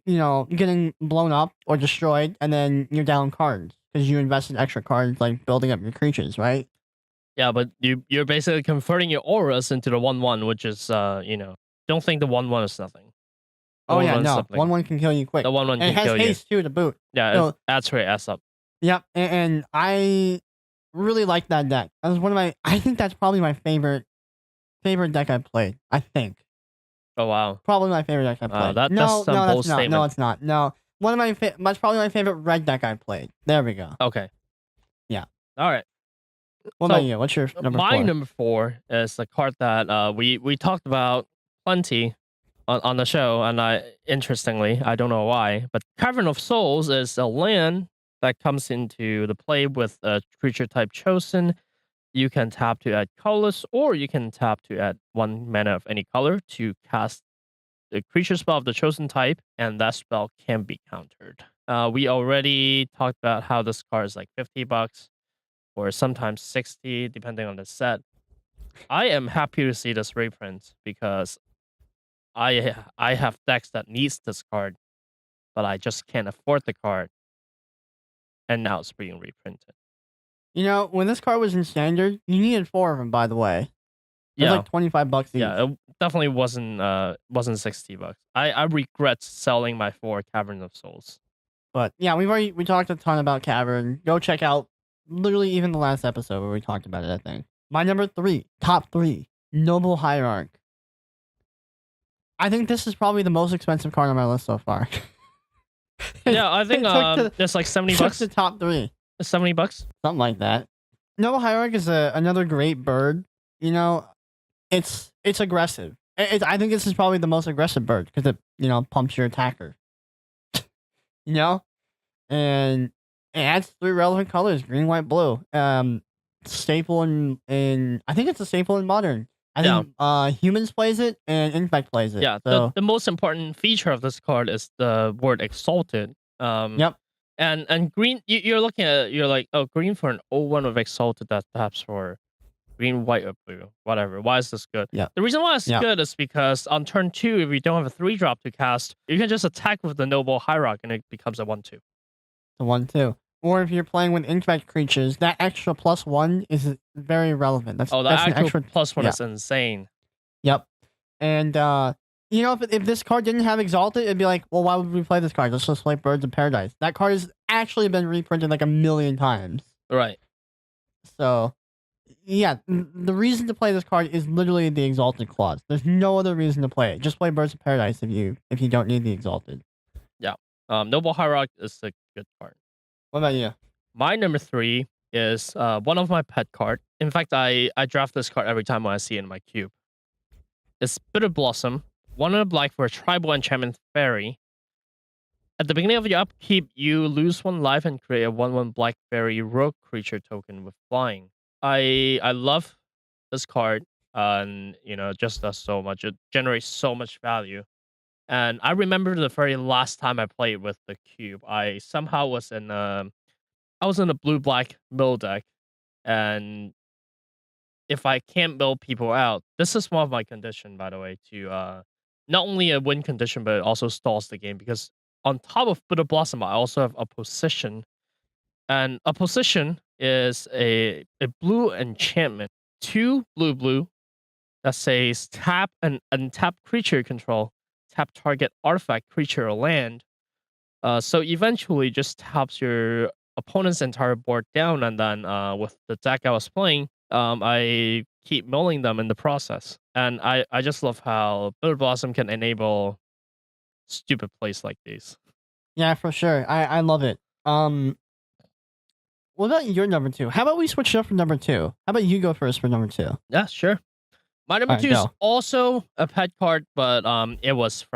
S2: getting blown up or destroyed, and then you're down cards because you invested extra cards like building up your creatures, right?
S1: Yeah, but you're basically converting your auras into the 1/1, which is don't think the 1/1 is nothing.
S2: Oh yeah, no. 1/1 can kill you quick.
S1: The 1/1
S2: and
S1: can kill you.
S2: it has haste too to boot.
S1: Yeah,
S2: So,
S1: that's right. Ass up.
S2: Yep, and I really like that deck. That was one of my. I think that's probably my favorite deck I played. I think.
S1: Oh wow.
S2: Probably my favorite deck I played.
S1: That's some bold statement.
S2: No, it's not. No, one of my. That's probably my favorite red deck I played. There we go.
S1: Okay.
S2: Yeah.
S1: All right.
S2: What about you? What's your number 4?
S1: My number 4 is a card that we talked about plenty on the show, and interestingly, I don't know why, but Cavern of Souls is a land that comes into the play with a creature type chosen. You can tap to add colorless, or you can tap to add 1 mana of any color to cast the creature spell of the chosen type, and that spell can be countered. We already talked about how this card is like $50 or sometimes 60, depending on the set. I am happy to see this reprint because I have decks that needs this card, but I just can't afford the card, and now it's being reprinted.
S2: When this card was in Standard, you needed 4 of them. By the way, it was like $25 each.
S1: Yeah, it definitely wasn't $60. I regret selling my 4 Cavern of Souls.
S2: But yeah, we talked a ton about Cavern. Go check out literally even the last episode where we talked about it. I think my number 3, top 3, Noble Hierarch. I think this is probably the most expensive card on my list so far.
S1: Yeah, I think it's like $70.
S2: The top 3.
S1: $70,
S2: something like that. Noble Hierarch is another great bird. It's aggressive. I think this is probably the most aggressive bird because it pumps your attacker. And it adds 3 relevant colors: green, white, blue. Staple in I think it's a staple in Modern. I think Humans plays it and Infect plays it.
S1: Yeah,
S2: so.
S1: The most important feature of this card is the word Exalted.
S2: Yep.
S1: And green, you're looking at you're like, oh, green for an 0/1 of Exalted that taps for green, white, or blue, whatever. Why is this good?
S2: Yeah.
S1: The reason why it's good is because on turn 2, if you don't have a 3-drop to cast, you can just attack with the Noble Hierarch and it becomes a 1/2.
S2: The 1/2. Or if you're playing with infect creatures, that extra +1 is very relevant. That's
S1: actual
S2: an extra
S1: +1 is insane.
S2: Yep. And You know, if this card didn't have Exalted, it'd be like, well, why would we play this card? Let's just play Birds of Paradise. That card has actually been reprinted like a million times.
S1: Right.
S2: So, yeah, the reason to play this card is literally the Exalted clause. There's no other reason to play it. Just play Birds of Paradise if you don't need the Exalted.
S1: Yeah. Noble Hierarch is a good card.
S2: What about you?
S1: My number 3 is one of my pet card. In fact, I draft this card every time when I see it in my cube. It's Bitter Blossom, 1 and a black for a tribal enchantment fairy. At the beginning of your upkeep, you lose 1 life and create a 1/1 black fairy rogue creature token with flying. I love this card, and just does so much. It generates so much value. And I remember the very last time I played with the cube, I somehow was in a blue black mill deck, and if I can't mill people out, this is one of my condition, by the way, to not only a win condition, but it also stalls the game, because on top of Bitter Blossom, I also have Opposition. And Opposition is a blue enchantment, 2 blue that says tap and untap creature control, tap target artifact, creature, or land. So eventually just taps your opponent's entire board down, and then with the deck I was playing, I keep milling them in the process. And I just love how Bitter Blossom can enable stupid plays like these.
S2: Yeah, for sure. I love it. What about your number 2? How about we switch it up for number 2? How about you go first for number 2?
S1: Yeah, sure. My number
S2: All right,
S1: 2 is
S2: go.
S1: also a pet card, but it was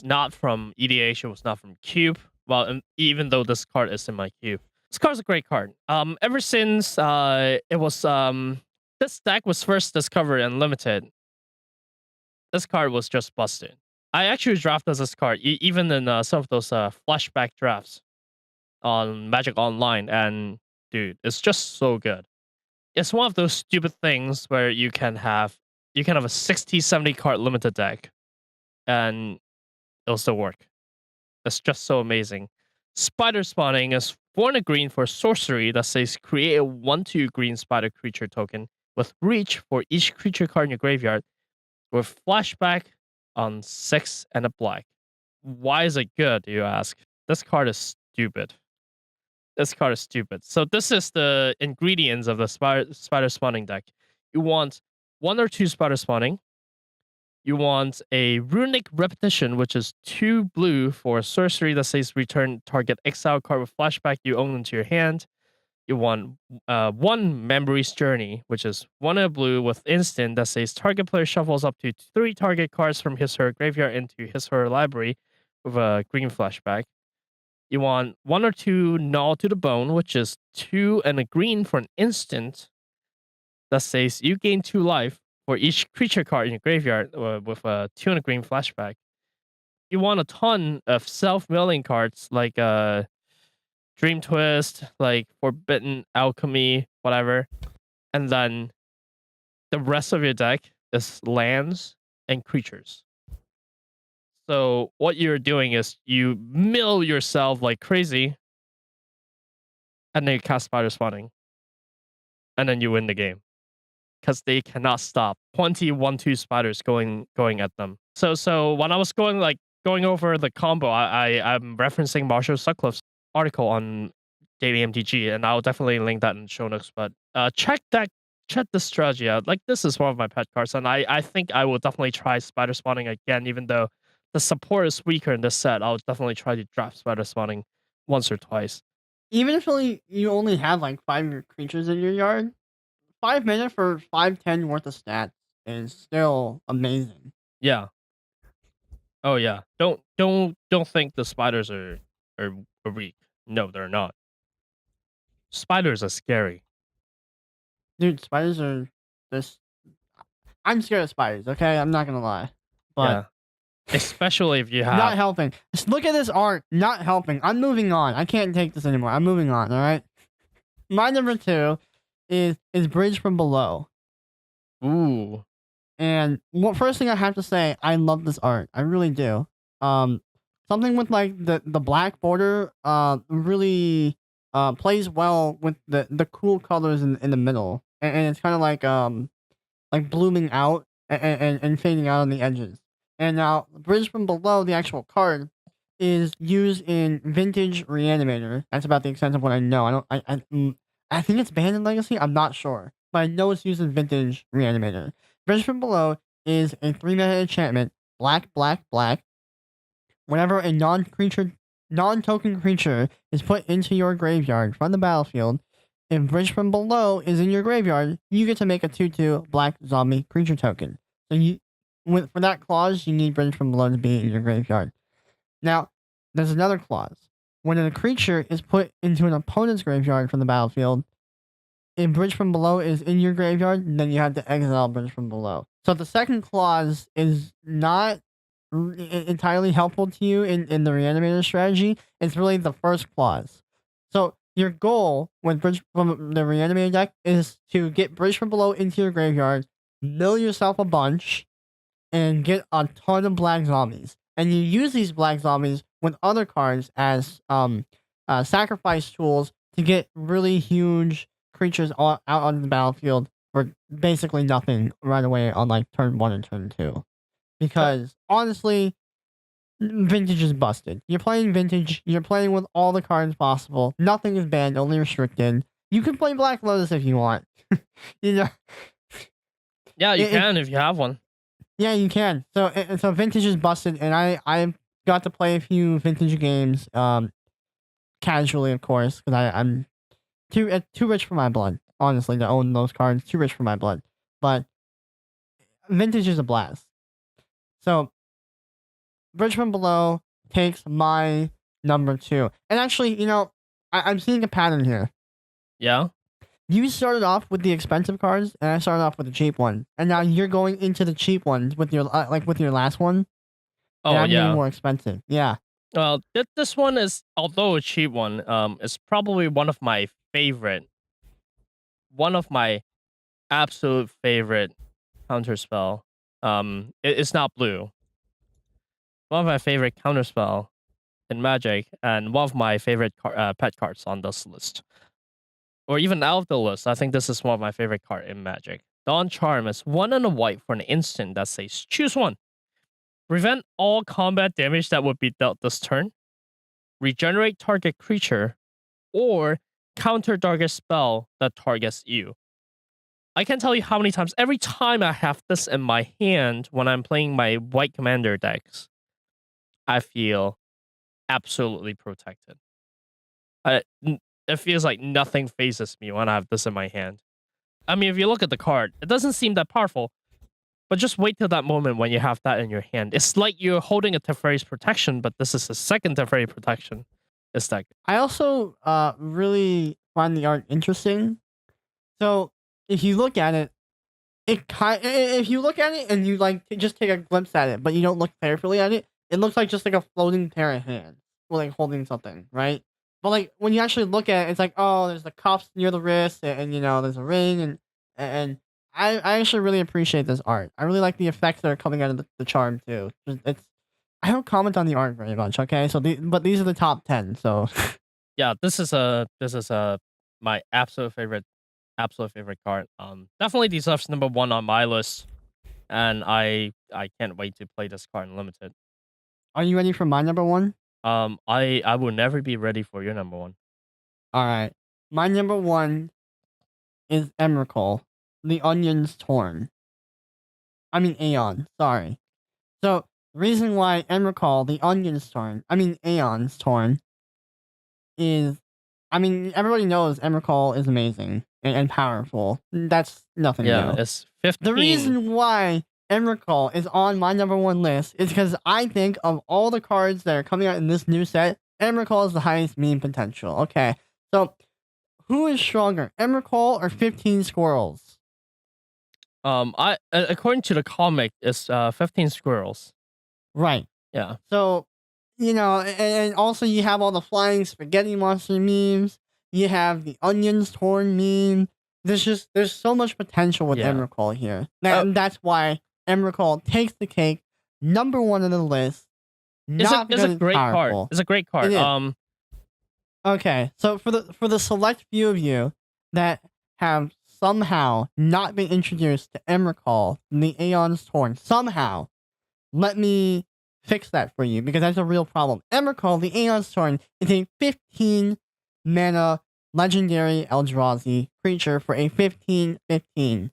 S1: not from EDH, it was not from Cube. Well, even though this card is in my cube. This card's a great card. Ever since this deck was first discovered and limited, this card was just busted. I actually drafted this card, even in some of those flashback drafts on Magic Online, and dude, it's just so good. It's one of those stupid things where you can have a 60, 70 card limited deck, and it'll still work. It's just so amazing. Spider Spawning is 4 and a green for sorcery that says create a 1/2 green spider creature token with reach for each creature card in your graveyard with flashback on 6 and a black. Why is it good, you ask? This card is stupid. This card is stupid. So this is the ingredients of the spider spawning deck. You want 1 or 2 spider spawning. You want a runic repetition, which is 2 blue for sorcery that says return target exile card with flashback you own into your hand. You want 1 memory's journey, which is 1 and a blue with instant that says target player shuffles up to 3 target cards from his or her graveyard into his or her library with a green flashback. You want 1 or 2 Gnaw to the Bone, which is 2 and a green for an instant that says you gain 2 life for each creature card in your graveyard with a 2 and a green flashback. You want a ton of self-milling cards like Dream Twist, like Forbidden Alchemy, whatever. And then the rest of your deck is lands and creatures. So what you're doing is you mill yourself like crazy, and then you cast Spider Spawning, and then you win the game because they cannot stop 21-2 spiders going at them. So when I was going over the combo, I'm referencing Marshall Sutcliffe's article on Daily MTG, and I'll definitely link that in the show notes. But check the strategy out. Like, this is one of my pet cards, and I think I will definitely try Spider Spawning again, even though the support is weaker in this set. I'll definitely try to draft Spider Spawning once or twice.
S2: Even if you only have like 5 creatures in your yard, 5 mana for 5/10 worth of stats is still amazing.
S1: Yeah. Oh yeah. Don't think the spiders are weak. No, they're not. Spiders are scary.
S2: Dude, spiders are just. I'm scared of spiders, okay? I'm not gonna lie. But
S1: Yeah. Especially if you have
S2: not helping. Just look at this art. Not helping. I'm moving on. I can't take this anymore. I'm moving on, alright? My number 2 is Bridge from Below.
S1: Ooh.
S2: And first thing I have to say, I love this art. I really do. Something with like the black border really plays well with the cool colors in the middle, and it's kind of like blooming out and fading out on the edges. And now, Bridge from Below, the actual card, is used in Vintage Reanimator. That's about the extent of what I know. I think it's banned in Legacy. I'm not sure, but I know it's used in Vintage Reanimator. Bridge from Below is a 3-mana enchantment. Black, black, black. Whenever a non-token creature is put into your graveyard from the battlefield, if Bridge from Below is in your graveyard, you get to make a 2/2 black zombie creature token. So for that clause, you need Bridge from Below to be in your graveyard. Now, there's another clause. When a creature is put into an opponent's graveyard from the battlefield, if Bridge from Below is in your graveyard, then you have to exile Bridge from Below. So the second clause is not entirely helpful to you in the Reanimator strategy. It's really the first clause. So your goal with Bridge from the Reanimator deck is to get Bridge from Below into your graveyard, mill yourself a bunch, and get a ton of black zombies. And you use these black zombies with other cards as sacrifice tools to get really huge creatures out on the battlefield for basically nothing right away on like turn 1 and turn 2. Because honestly, Vintage is busted. You're playing Vintage, you're playing with all the cards possible. Nothing is banned, only restricted. You can play Black Lotus if you want. You know?
S1: Yeah, you can if you have one.
S2: Yeah, you can. So Vintage is busted, and I got to play a few Vintage games, casually, of course, because I'm too rich for my blood, honestly, to own those cards. Too rich for my blood. But Vintage is a blast. So Bridge from Below takes my number 2. And actually, I'm seeing a pattern here.
S1: Yeah?
S2: You started off with the expensive cards, and I started off with the cheap one. And now you're going into the cheap ones with your with your last one.
S1: Oh,
S2: and I'm
S1: yeah.
S2: getting more expensive. Yeah.
S1: Well, this one is, although a cheap one, is probably one of my absolute favorite counterspell. It's not blue. One of my favorite counterspell in Magic, and one of my favorite pet cards on this list. Or even out of the list, I think this is one of my favorite cards in Magic. Dawn Charm is 1 and a white for an instant that says, choose one. Prevent all combat damage that would be dealt this turn. Regenerate target creature. Or counter target spell that targets you. I can't tell you how many times, every time I have this in my hand when I'm playing my white commander decks, I feel absolutely protected. It feels like nothing phases me when I have this in my hand. I mean, if you look at the card, it doesn't seem that powerful, but just wait till that moment when you have that in your hand. It's like you're holding a Teferi's protection, but this is a second Teferi protection. It's like,
S2: I also really find the art interesting. So if you look at it, if you look at it and you just take a glimpse at it, but you don't look carefully at it, it looks like just like a floating pair of hands, or like holding something, right? But like when you actually look at it, it's like, oh, there's the cuffs near the wrist, and there's a ring, and I actually really appreciate this art. I really like the effects that are coming out of the charm too. I don't comment on the art very much, okay? So but these are the top 10. So
S1: yeah, this is my absolute favorite card. Definitely deserves number 1 on my list, and I can't wait to play this card in limited.
S2: Are you ready for my number 1?
S1: I will never be ready for your number 1.
S2: All right, my number 1 is Emrakul, the Onion's Torn. I mean Aeon. Sorry. So the reason why Emrakul, the Onion's Torn, Aeon's Torn, is, everybody knows Emrakul is amazing and powerful. That's nothing new.
S1: Yeah, it's 15.
S2: The reason why Emrakul is on my number 1 list is because I think of all the cards that are coming out in this new set, Emrakul is the highest meme potential. Okay, so who is stronger, Emrakul or 15 Squirrels?
S1: According to the comic, it's 15 Squirrels.
S2: Right.
S1: Yeah.
S2: So, and also you have all the flying spaghetti monster memes. You have the Onions Torn meme. There's so much potential with Emrakul here. And that's why Emrakul takes the cake, number 1 on the list.
S1: It's a great card. It's a great card.
S2: Okay, so for the select few of you that have somehow not been introduced to Emrakul, the Aeon's Torn, somehow, Let me fix that for you because that's a real problem. Emrakul, the Aeon's Torn, is a 15 mana legendary Eldrazi creature for a 15/15.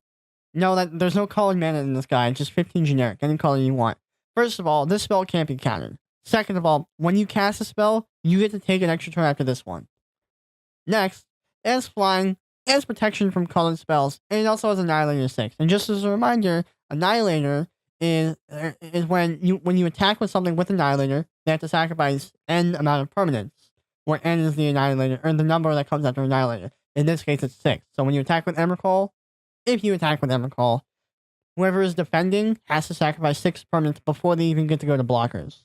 S2: No, there's no colored mana in this guy. It's just 15 generic, any color you want. First of all, this spell can't be countered. Second of all, when you cast a spell, you get to take an extra turn after this one. Next, it has flying, it has protection from colored spells, and it also has Annihilator 6. And just as a reminder, Annihilator is when you attack with something with Annihilator, they have to sacrifice n amount of permanence, where n is the Annihilator, or the number that comes after Annihilator. In this case, it's 6. So when you attack with Emrakul, if you attack with Emrakul, whoever is defending has to sacrifice 6 permanents before they even get to go to blockers.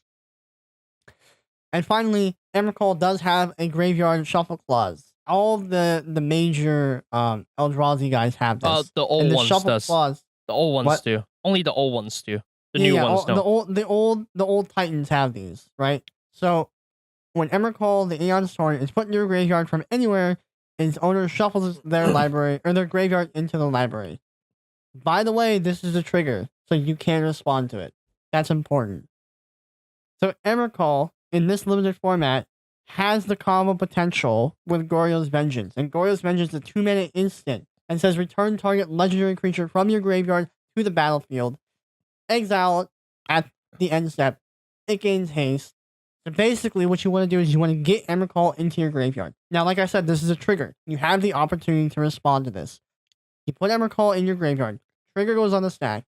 S2: And finally, Emrakul does have a graveyard shuffle clause. All the major Eldrazi guys have this.
S1: The old ones does.
S2: Clause,
S1: the old ones
S2: what?
S1: do. Only the old ones do. The new ones don't.
S2: The old Titans have these, right? So when Emrakul, the Aeon's Torn, is put in your graveyard from anywhere, its owner shuffles their library or their graveyard into the library. By the way, this is a trigger, so you can respond to it. That's important. So Emrakul, in this limited format, has the combo potential with Goryo's Vengeance. And Goryo's Vengeance is a 2-mana instant and says return target legendary creature from your graveyard to the battlefield. Exile it at the end step. It gains haste. So basically, what you want to do is you want to get Emrakul into your graveyard. Now, like I said, this is a trigger. You have the opportunity to respond to this. You put Emrakul in your graveyard. Trigger goes on the stack.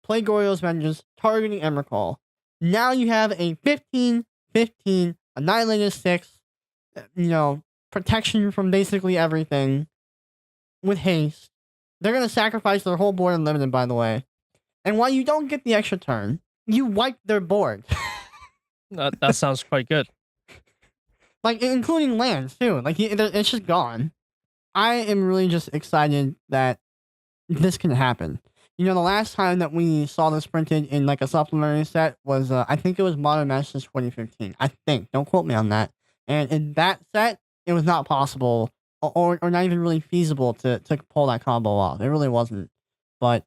S2: Play Goryo's Vengeance, targeting Emrakul. Now you have a 15/15 Annihilator 6, protection from basically everything with haste. They're going to sacrifice their whole board unlimited, by the way. And while you don't get the extra turn, you wipe their board.
S1: That sounds quite good.
S2: Like, including lands, too. Like, it's just gone. I am really just excited that this can happen. The last time that we saw this printed in, like, a supplementary set was, I think it was Modern Masters 2015. I think. Don't quote me on that. And in that set, it was not possible, or not even really feasible to pull that combo off. It really wasn't. But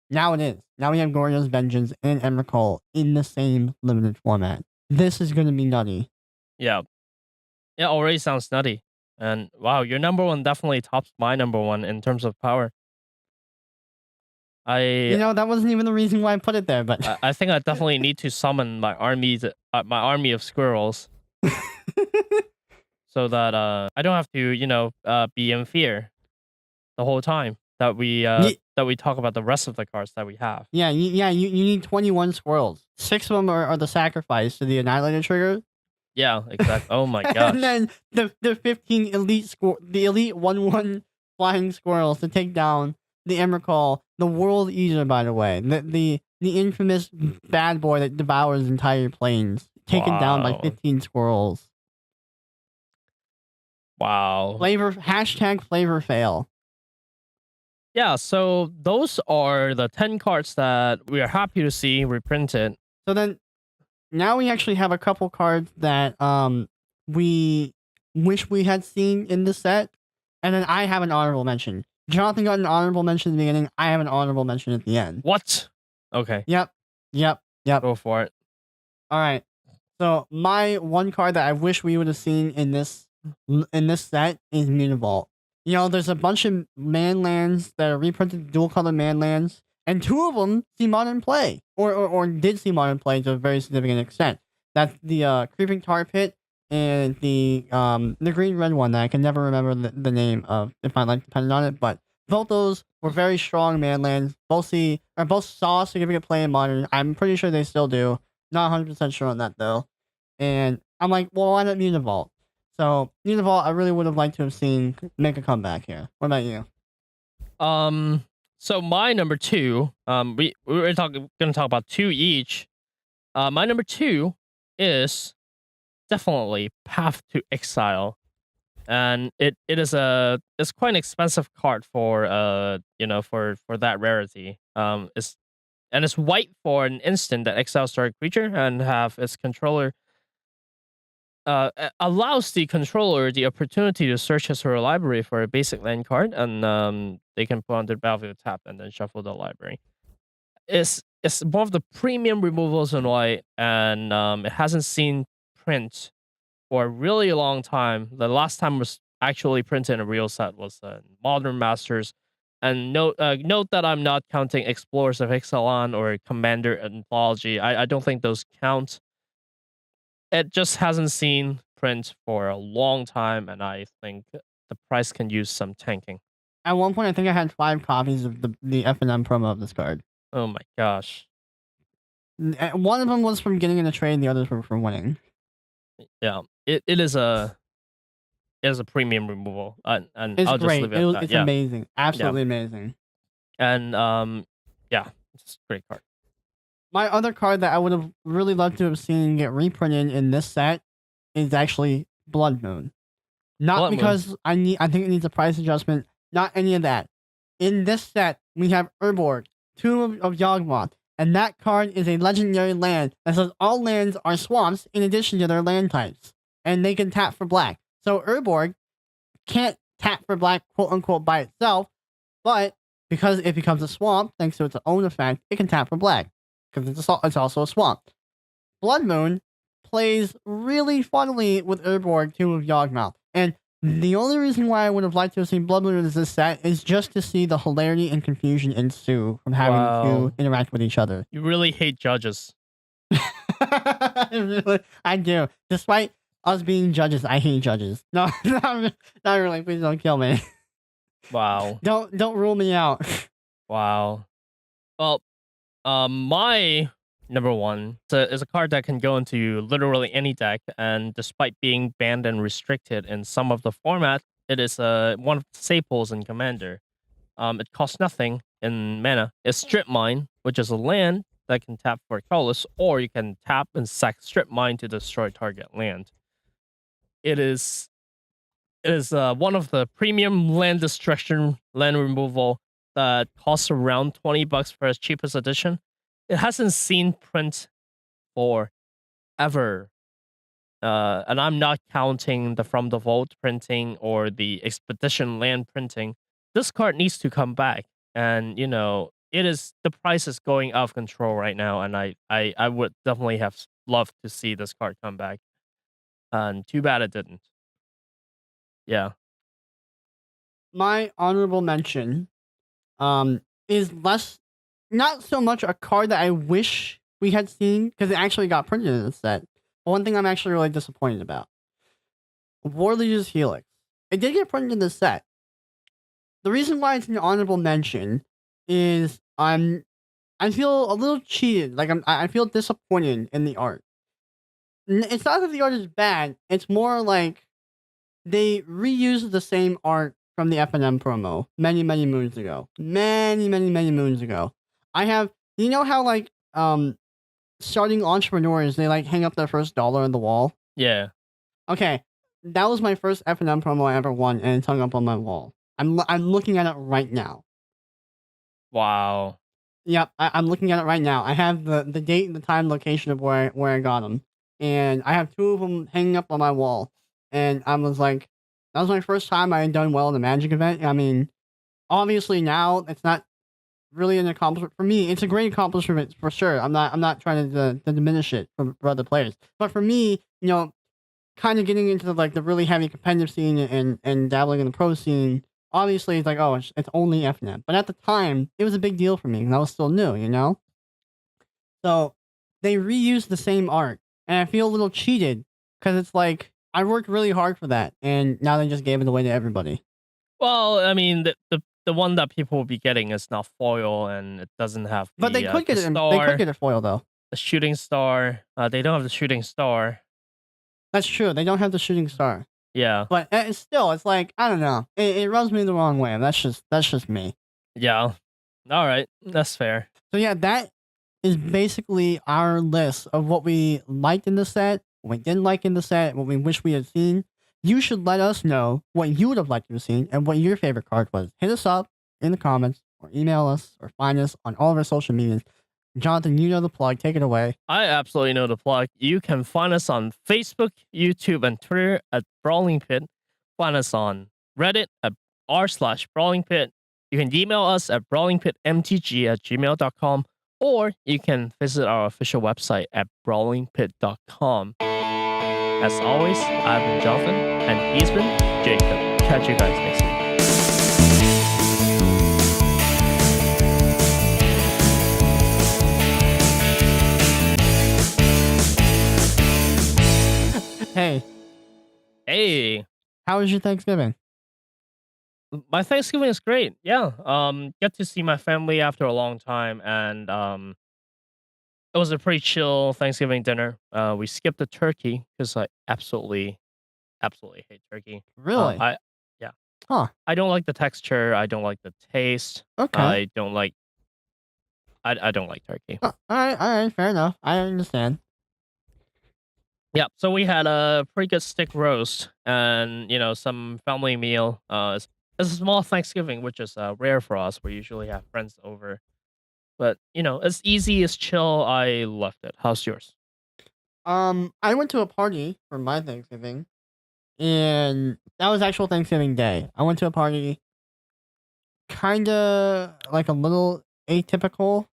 S2: now it is. Now we have Goryo's Vengeance and Emrakul in the same limited format. This is going to be nutty.
S1: Yeah. It already sounds nutty. And wow, your number one definitely tops my number one in terms of power.
S2: That wasn't even the reason why I put it there, but
S1: I think I definitely need to summon my army of squirrels, so that I don't have to be in fear the whole time that we talk about the rest of the cards that we have.
S2: Yeah, you need 21 squirrels. 6 of them are the sacrifice to the Annihilator trigger.
S1: Yeah, exactly. Oh my gosh.
S2: And then the 15 elite 1/1 flying squirrels to take down the Emrakul, the World Eater, by the way. The infamous bad boy that devours entire planes. Taken down by 15 squirrels.
S1: Wow.
S2: Flavor fail.
S1: Yeah, so those are the 10 cards that we are happy to see reprinted.
S2: So then, now we actually have a couple cards that we wish we had seen in the set. And then I have an honorable mention. Johnathan got an honorable mention at the beginning. I have an honorable mention at the end.
S1: What? Okay.
S2: Yep.
S1: Go for it.
S2: All right. So my one card that I wish we would have seen in this set is Mutavault. There's a bunch of man lands that are reprinted dual color man lands, and 2 of them see modern play, or did see modern play to a very significant extent. That's the Creeping Tar Pit and the green red one that I can never remember the name of if my life depended on it. But both those were very strong man lands. Both saw significant play in modern. I'm pretty sure they still do. Not 100% sure on that though. And I'm like, well, why not Mutavault? So Mutavault, I really would have liked to have seen make a comeback here. What about you?
S1: So my number 2, we were going to talk about 2 each. My number 2 is definitely Path to Exile, and it's quite an expensive card for for that rarity. It's white for an instant that exiles target creature and have its controller. Allows the controller the opportunity to search his or her library for a basic land card, and they can put on their battlefield tap and then shuffle the library. It's it's one of the premium removals in white, and it hasn't seen print for a really long time. The last time it was actually printed in a real set was Modern Masters. And note that I'm not counting Explorers of Ixalan or Commander Anthology. I don't think those count. It just hasn't seen print for a long time, and I think the price can use some tanking.
S2: At one point, I think I had 5 copies of the F&M promo of this card.
S1: Oh my gosh.
S2: One of them was from getting in a trade, and the others were from winning.
S1: Yeah, it is a premium removal, and
S2: It's
S1: I'll just
S2: great.
S1: leave it at that.
S2: It's
S1: Yeah,
S2: amazing.
S1: yeah,
S2: Absolutely amazing.
S1: and yeah, it's a great card.
S2: My other card that I would have really loved to have seen get reprinted in this set is actually Blood Moon. Not
S1: Blood Moon.
S2: because I think it needs a price adjustment. Not any of that. In this set, we have Urborg, Tomb of Yawgmoth, and that card is a legendary land that says all lands are swamps in addition to their land types, and they can tap for black. So Urborg can't tap for black, quote unquote, by itself, but because it becomes a swamp, thanks to its own effect, it can tap for black because it's also a swamp. Blood Moon plays really funnily with Urborg, Tomb of Yawgmoth, and the only reason why I would have liked to have seen Blood Moon in this set is just to see the hilarity and confusion ensue from having to interact with each other.
S1: You really hate judges.
S2: I do. Despite us being judges, I hate judges. No, not really. Please don't kill me.
S1: Wow.
S2: Don't rule me out.
S1: Wow. Well, my number one is a card that can go into literally any deck, and despite being banned and restricted in some of the format, it is one of the staples in Commander. It costs nothing in mana. It's Strip Mine, which is a land that can tap for colorless, or you can tap and sack Strip Mine to destroy target land. It is one of the premium land destruction land removal that costs around $20 for its cheapest edition. It hasn't seen print for ever. And I'm not counting the From the Vault printing or the Expedition land printing. This card needs to come back. And, the price is going out of control right now. And I would definitely have loved to see this card come back. And too bad it didn't. Yeah.
S2: My honorable mention is not so much a card that I wish we had seen because it actually got printed in this set. But one thing I'm actually really disappointed about. Warlegious Helix. It did get printed in this set. The reason why it's an honorable mention is I feel a little cheated. Like I feel disappointed in the art. It's not that the art is bad. It's more like they reused the same art from the F&M promo many moons ago. Many moons ago. You know how starting entrepreneurs, they hang up their first dollar on the wall?
S1: Yeah.
S2: Okay. That was my first F&M promo I ever won, and it's hung up on my wall. I'm looking at it right now.
S1: Wow.
S2: Yep, I'm looking at it right now. I have the date and the time, location of where I got them, and I have 2 of them hanging up on my wall. And I was like, that was my first time I had done well in a Magic event. I mean, obviously now it's not really an accomplishment for me. It's a great accomplishment for sure. I'm not trying to diminish it for other players, but for me, kind of getting into the really heavy competitive scene and dabbling in the pro scene. Obviously, it's like, oh, it's only FNAF. But at the time, it was a big deal for me, and I was still new, So, they reused the same art, and I feel a little cheated, because it's like, I worked really hard for that, and now they just gave it away to everybody.
S1: Well, I mean, the one that people will be getting is not foil, and it doesn't have the,
S2: But they could get it.
S1: star,
S2: They could get a foil though.
S1: the shooting star. They don't have the shooting star.
S2: That's true. They don't have the shooting star.
S1: Yeah.
S2: But it's like, I don't know. It rubs me the wrong way. That's just me.
S1: Yeah. All right. That's fair.
S2: So yeah, that is basically our list of what we liked in the set, what we didn't like in the set, what we wish we had seen. You should let us know what you would have liked to have seen and what your favorite card was. Hit us up in the comments or email us or find us on all of our social medias. Jonathan, you know the plug. Take it away.
S1: I absolutely know the plug. You can find us on Facebook, YouTube, and Twitter at Brawling Pit. Find us on Reddit at r/Brawling Pit. You can email us at brawlingpitmtg@gmail.com or you can visit our official website at brawlingpit.com. As always, I've been Jonathan, and he's been Jacob. Catch you guys next week.
S2: Hey,
S1: Hey,
S2: how was your Thanksgiving?
S1: my Thanksgiving is great. Yeah, get to see my family after a long time, and it was a pretty chill Thanksgiving dinner. We skipped the turkey because I absolutely hate turkey.
S2: Really?
S1: I yeah,
S2: Huh.
S1: I don't like the texture. I don't like the taste.
S2: Okay.
S1: I don't like turkey.
S2: All right, fair enough. I understand.
S1: Yeah, so we had a pretty good steak roast and some family meal. It's a small Thanksgiving, which is rare for us. We usually have friends over, but it's easy, it's chill. I loved it. How's yours?
S2: I went to a party for my Thanksgiving, and that was actual Thanksgiving Day. I went to a party, kind of like a little atypical,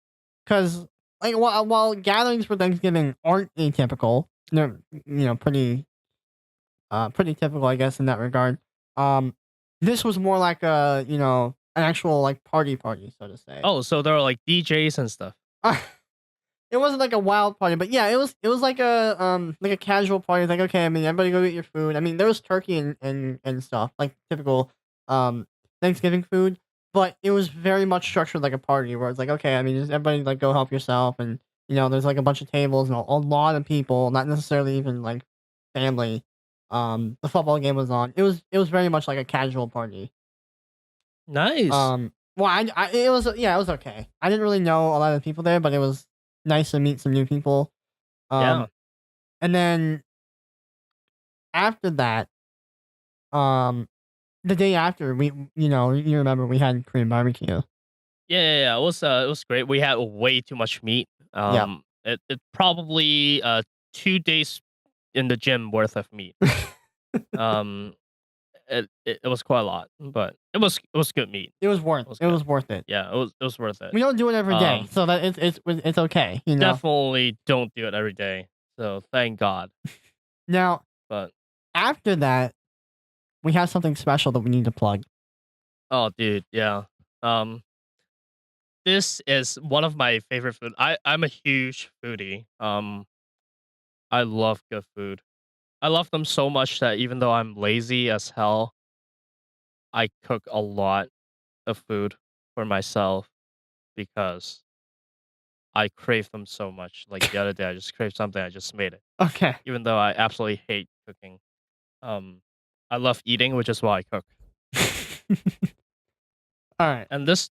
S2: because like while gatherings for Thanksgiving aren't atypical, they're pretty typical, I guess, in that regard. Um, this was more like a an actual like party, so to say.
S1: Oh, so there are like DJs and stuff.
S2: It wasn't like a wild party, but yeah, it was like a casual party. Like, okay, I mean, everybody go get your food. I mean, there was turkey and stuff, like typical Thanksgiving food, but it was very much structured like a party where it's like, okay, I mean, just everybody like go help yourself, and there's like a bunch of tables and a lot of people, not necessarily even like family. The football game was on. It was very much like a casual party.
S1: Nice.
S2: Well, it was, yeah, it was okay. I didn't really know a lot of the people there, but it was nice to meet some new people.
S1: Yeah.
S2: Um, and then after that, um, the day after, you remember we had Korean barbecue.
S1: Yeah. It was great. We had way too much meat.
S2: Yep.
S1: It probably 2 days in the gym worth of meat. Um, it was quite a lot, but it was good meat.
S2: It was worth.
S1: It was
S2: It
S1: good.
S2: was worth it.
S1: Yeah, it was worth it.
S2: We don't do it every day,
S1: Um,
S2: so that it's okay.
S1: definitely don't do it every day. So thank God.
S2: Now
S1: But
S2: after that, we have something special that we need to plug.
S1: oh, dude, yeah. Um, this is one of my favorite food. I'm a huge foodie. I love good food. I love them so much that even though I'm lazy as hell, I cook a lot of food for myself because I crave them so much. Like the other day, I just craved something. I just made it,
S2: Okay.
S1: even though I absolutely hate cooking. Um, I love eating, which is why I cook.
S2: All right.
S1: And this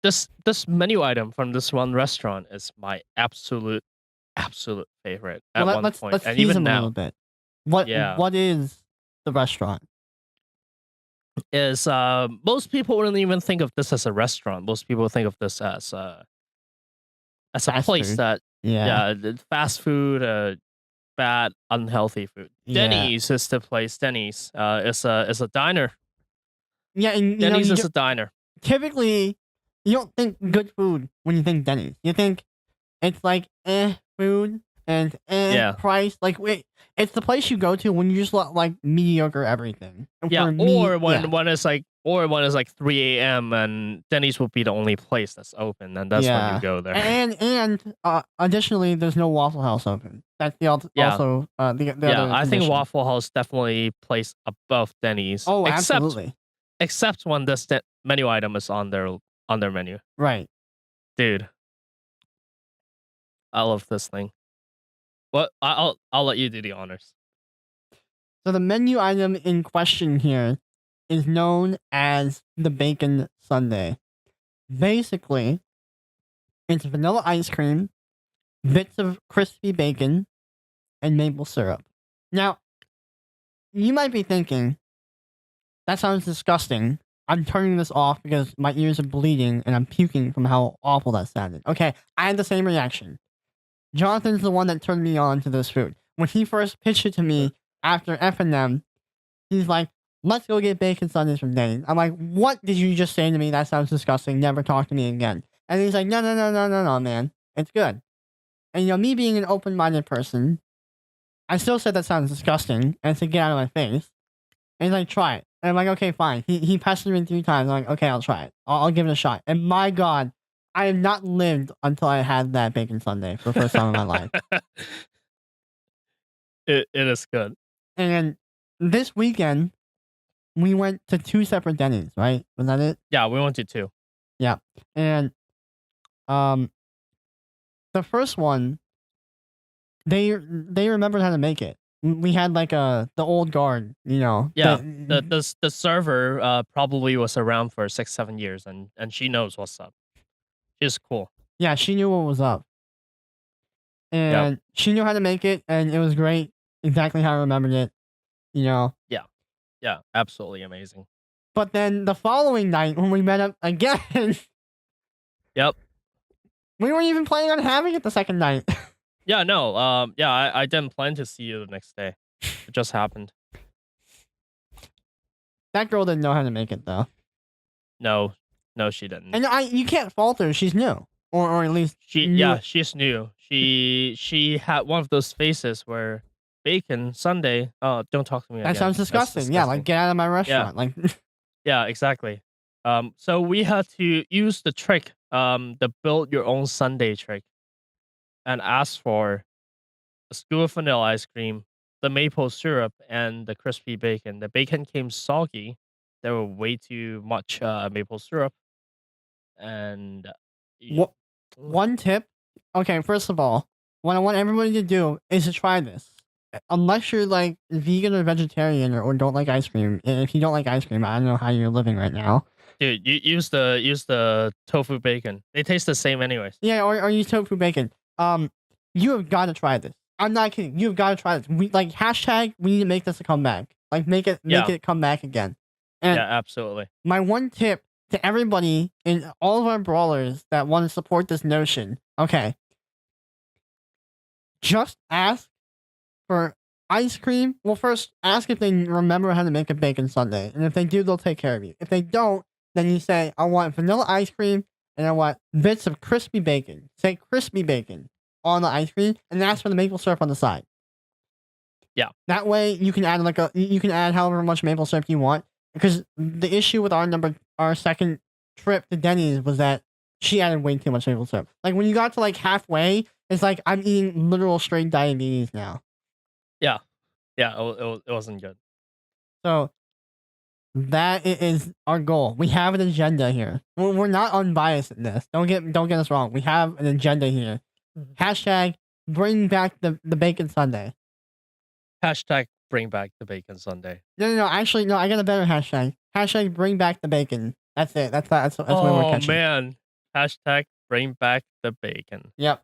S1: menu item from this one restaurant is my absolute favorite
S2: Well,
S1: at one
S2: let's
S1: point,
S2: let's
S1: and
S2: tease
S1: even
S2: him a little
S1: now.
S2: bit. What
S1: Yeah,
S2: what is the restaurant?
S1: is most people wouldn't even think of this as a restaurant. Most people think of this as a
S2: Fast
S1: place
S2: food.
S1: that
S2: Yeah.
S1: yeah, fast food, bad, unhealthy food.
S2: Yeah.
S1: Denny's is the place. Denny's is a diner.
S2: Yeah, and
S1: Denny's is a diner.
S2: typically you don't think good food when you think Denny's. You think it's like food and
S1: Yeah.
S2: price. Like wait, it's the place you go to when you just want like mediocre everything. And
S1: Yeah,
S2: for me, yeah,
S1: or when it's like 3 a.m. and Denny's will be the only place that's open, and that's when you
S2: yeah.
S1: go there.
S2: And additionally, there's no Waffle House open. That's
S1: Yeah,
S2: also the
S1: yeah.
S2: other
S1: I think
S2: condition.
S1: Waffle House definitely plays above Denny's,
S2: Oh,
S1: except
S2: absolutely.
S1: when this menu item is on their menu.
S2: Right.
S1: Dude, I love this thing. What I'll let you do the honors.
S2: So the menu item in question here is known as the Bacon Sundae. Basically, it's vanilla ice cream, bits of crispy bacon, and maple syrup. Now, you might be thinking, that sounds disgusting. I'm turning this off because my ears are bleeding and I'm puking from how awful that sounded. Okay, I had the same reaction. Jonathan's the one that turned me on to this food. When he first pitched it to me after F&M, he's like, let's go get bacon sundaes from Denny's. I'm like, what did you just say to me? That sounds disgusting. Never talk to me again. And he's like, no, man. It's good. And me being an open-minded person, I still said that sounds disgusting, and to get out of my face. And he's like, try it. And I'm like, okay, fine. He pestered me 3 times. I'm like, okay, I'll try it. I'll give it a shot. And my God, I have not lived until I had that bacon sundae for the first time in my life.
S1: It is good.
S2: And this weekend, we went to 2 separate Denny's, right? Was that it?
S1: Yeah, we went to 2.
S2: Yeah. And the first one, they remembered how to make it. We had like the old guard,
S1: Yeah, the server probably was around for 6-7 years, and she knows what's up. She's cool.
S2: Yeah, she knew what was up.
S1: Yep.
S2: And she knew how to make it, and it was great. Exactly how I remembered it.
S1: Yeah, absolutely amazing.
S2: But then the following night, when we met up again,
S1: Yep.
S2: we weren't even planning on having it the second night.
S1: Yeah, no. Yeah, I didn't plan to see you the next day. It just happened.
S2: That girl didn't know how to make it, though.
S1: No, she didn't.
S2: And you can't fault her. She's new, or at least
S1: she's new. She had one of those faces where bacon Sunday. Oh, don't talk to me.
S2: That
S1: again.
S2: sounds disgusting. Yeah, like get out of my restaurant. Like,
S1: yeah, exactly. So we had to use the trick, the build your own sundae trick, and ask for a scoop of vanilla ice cream, the maple syrup, and the crispy bacon. The bacon came soggy. There were way too much maple syrup, and
S2: one tip. Okay, first of all, what I want everybody to do is to try this. Unless you're like vegan or vegetarian or don't like ice cream. If you don't like ice cream, I don't know how you're living right now.
S1: Dude, you use the tofu bacon. They taste the same anyways.
S2: Yeah, or use tofu bacon. You have got to try this. I'm not kidding. You've got to try this. We hashtag. We need to make this a comeback. Like make it come back again. And
S1: yeah, absolutely.
S2: My one tip to everybody in all of our brawlers that want to support this notion. Okay, just ask for ice cream. Well, first ask if they remember how to make a bacon sundae, and if they do, they'll take care of you. If they don't, then you say, I want vanilla ice cream and I want bits of crispy bacon. Say crispy bacon on the ice cream, and ask for the maple syrup on the side.
S1: Yeah.
S2: That way you can add you can add however much maple syrup you want. Because the issue with our second trip to Denny's was that she added way too much maple syrup. Like when you got to like halfway, it's like I'm eating literal straight diabetes now.
S1: Yeah. It wasn't good.
S2: So that is our goal. We have an agenda here. We're not unbiased in this. Don't get us wrong. We have an agenda here. Hashtag bring back the bacon sundae.
S1: Hashtag bring back the bacon sundae.
S2: No. Actually, no. I got a better hashtag. Hashtag bring back the bacon. That's it. That's what we're catching.
S1: Oh man. Hashtag bring back the bacon.
S2: Yep.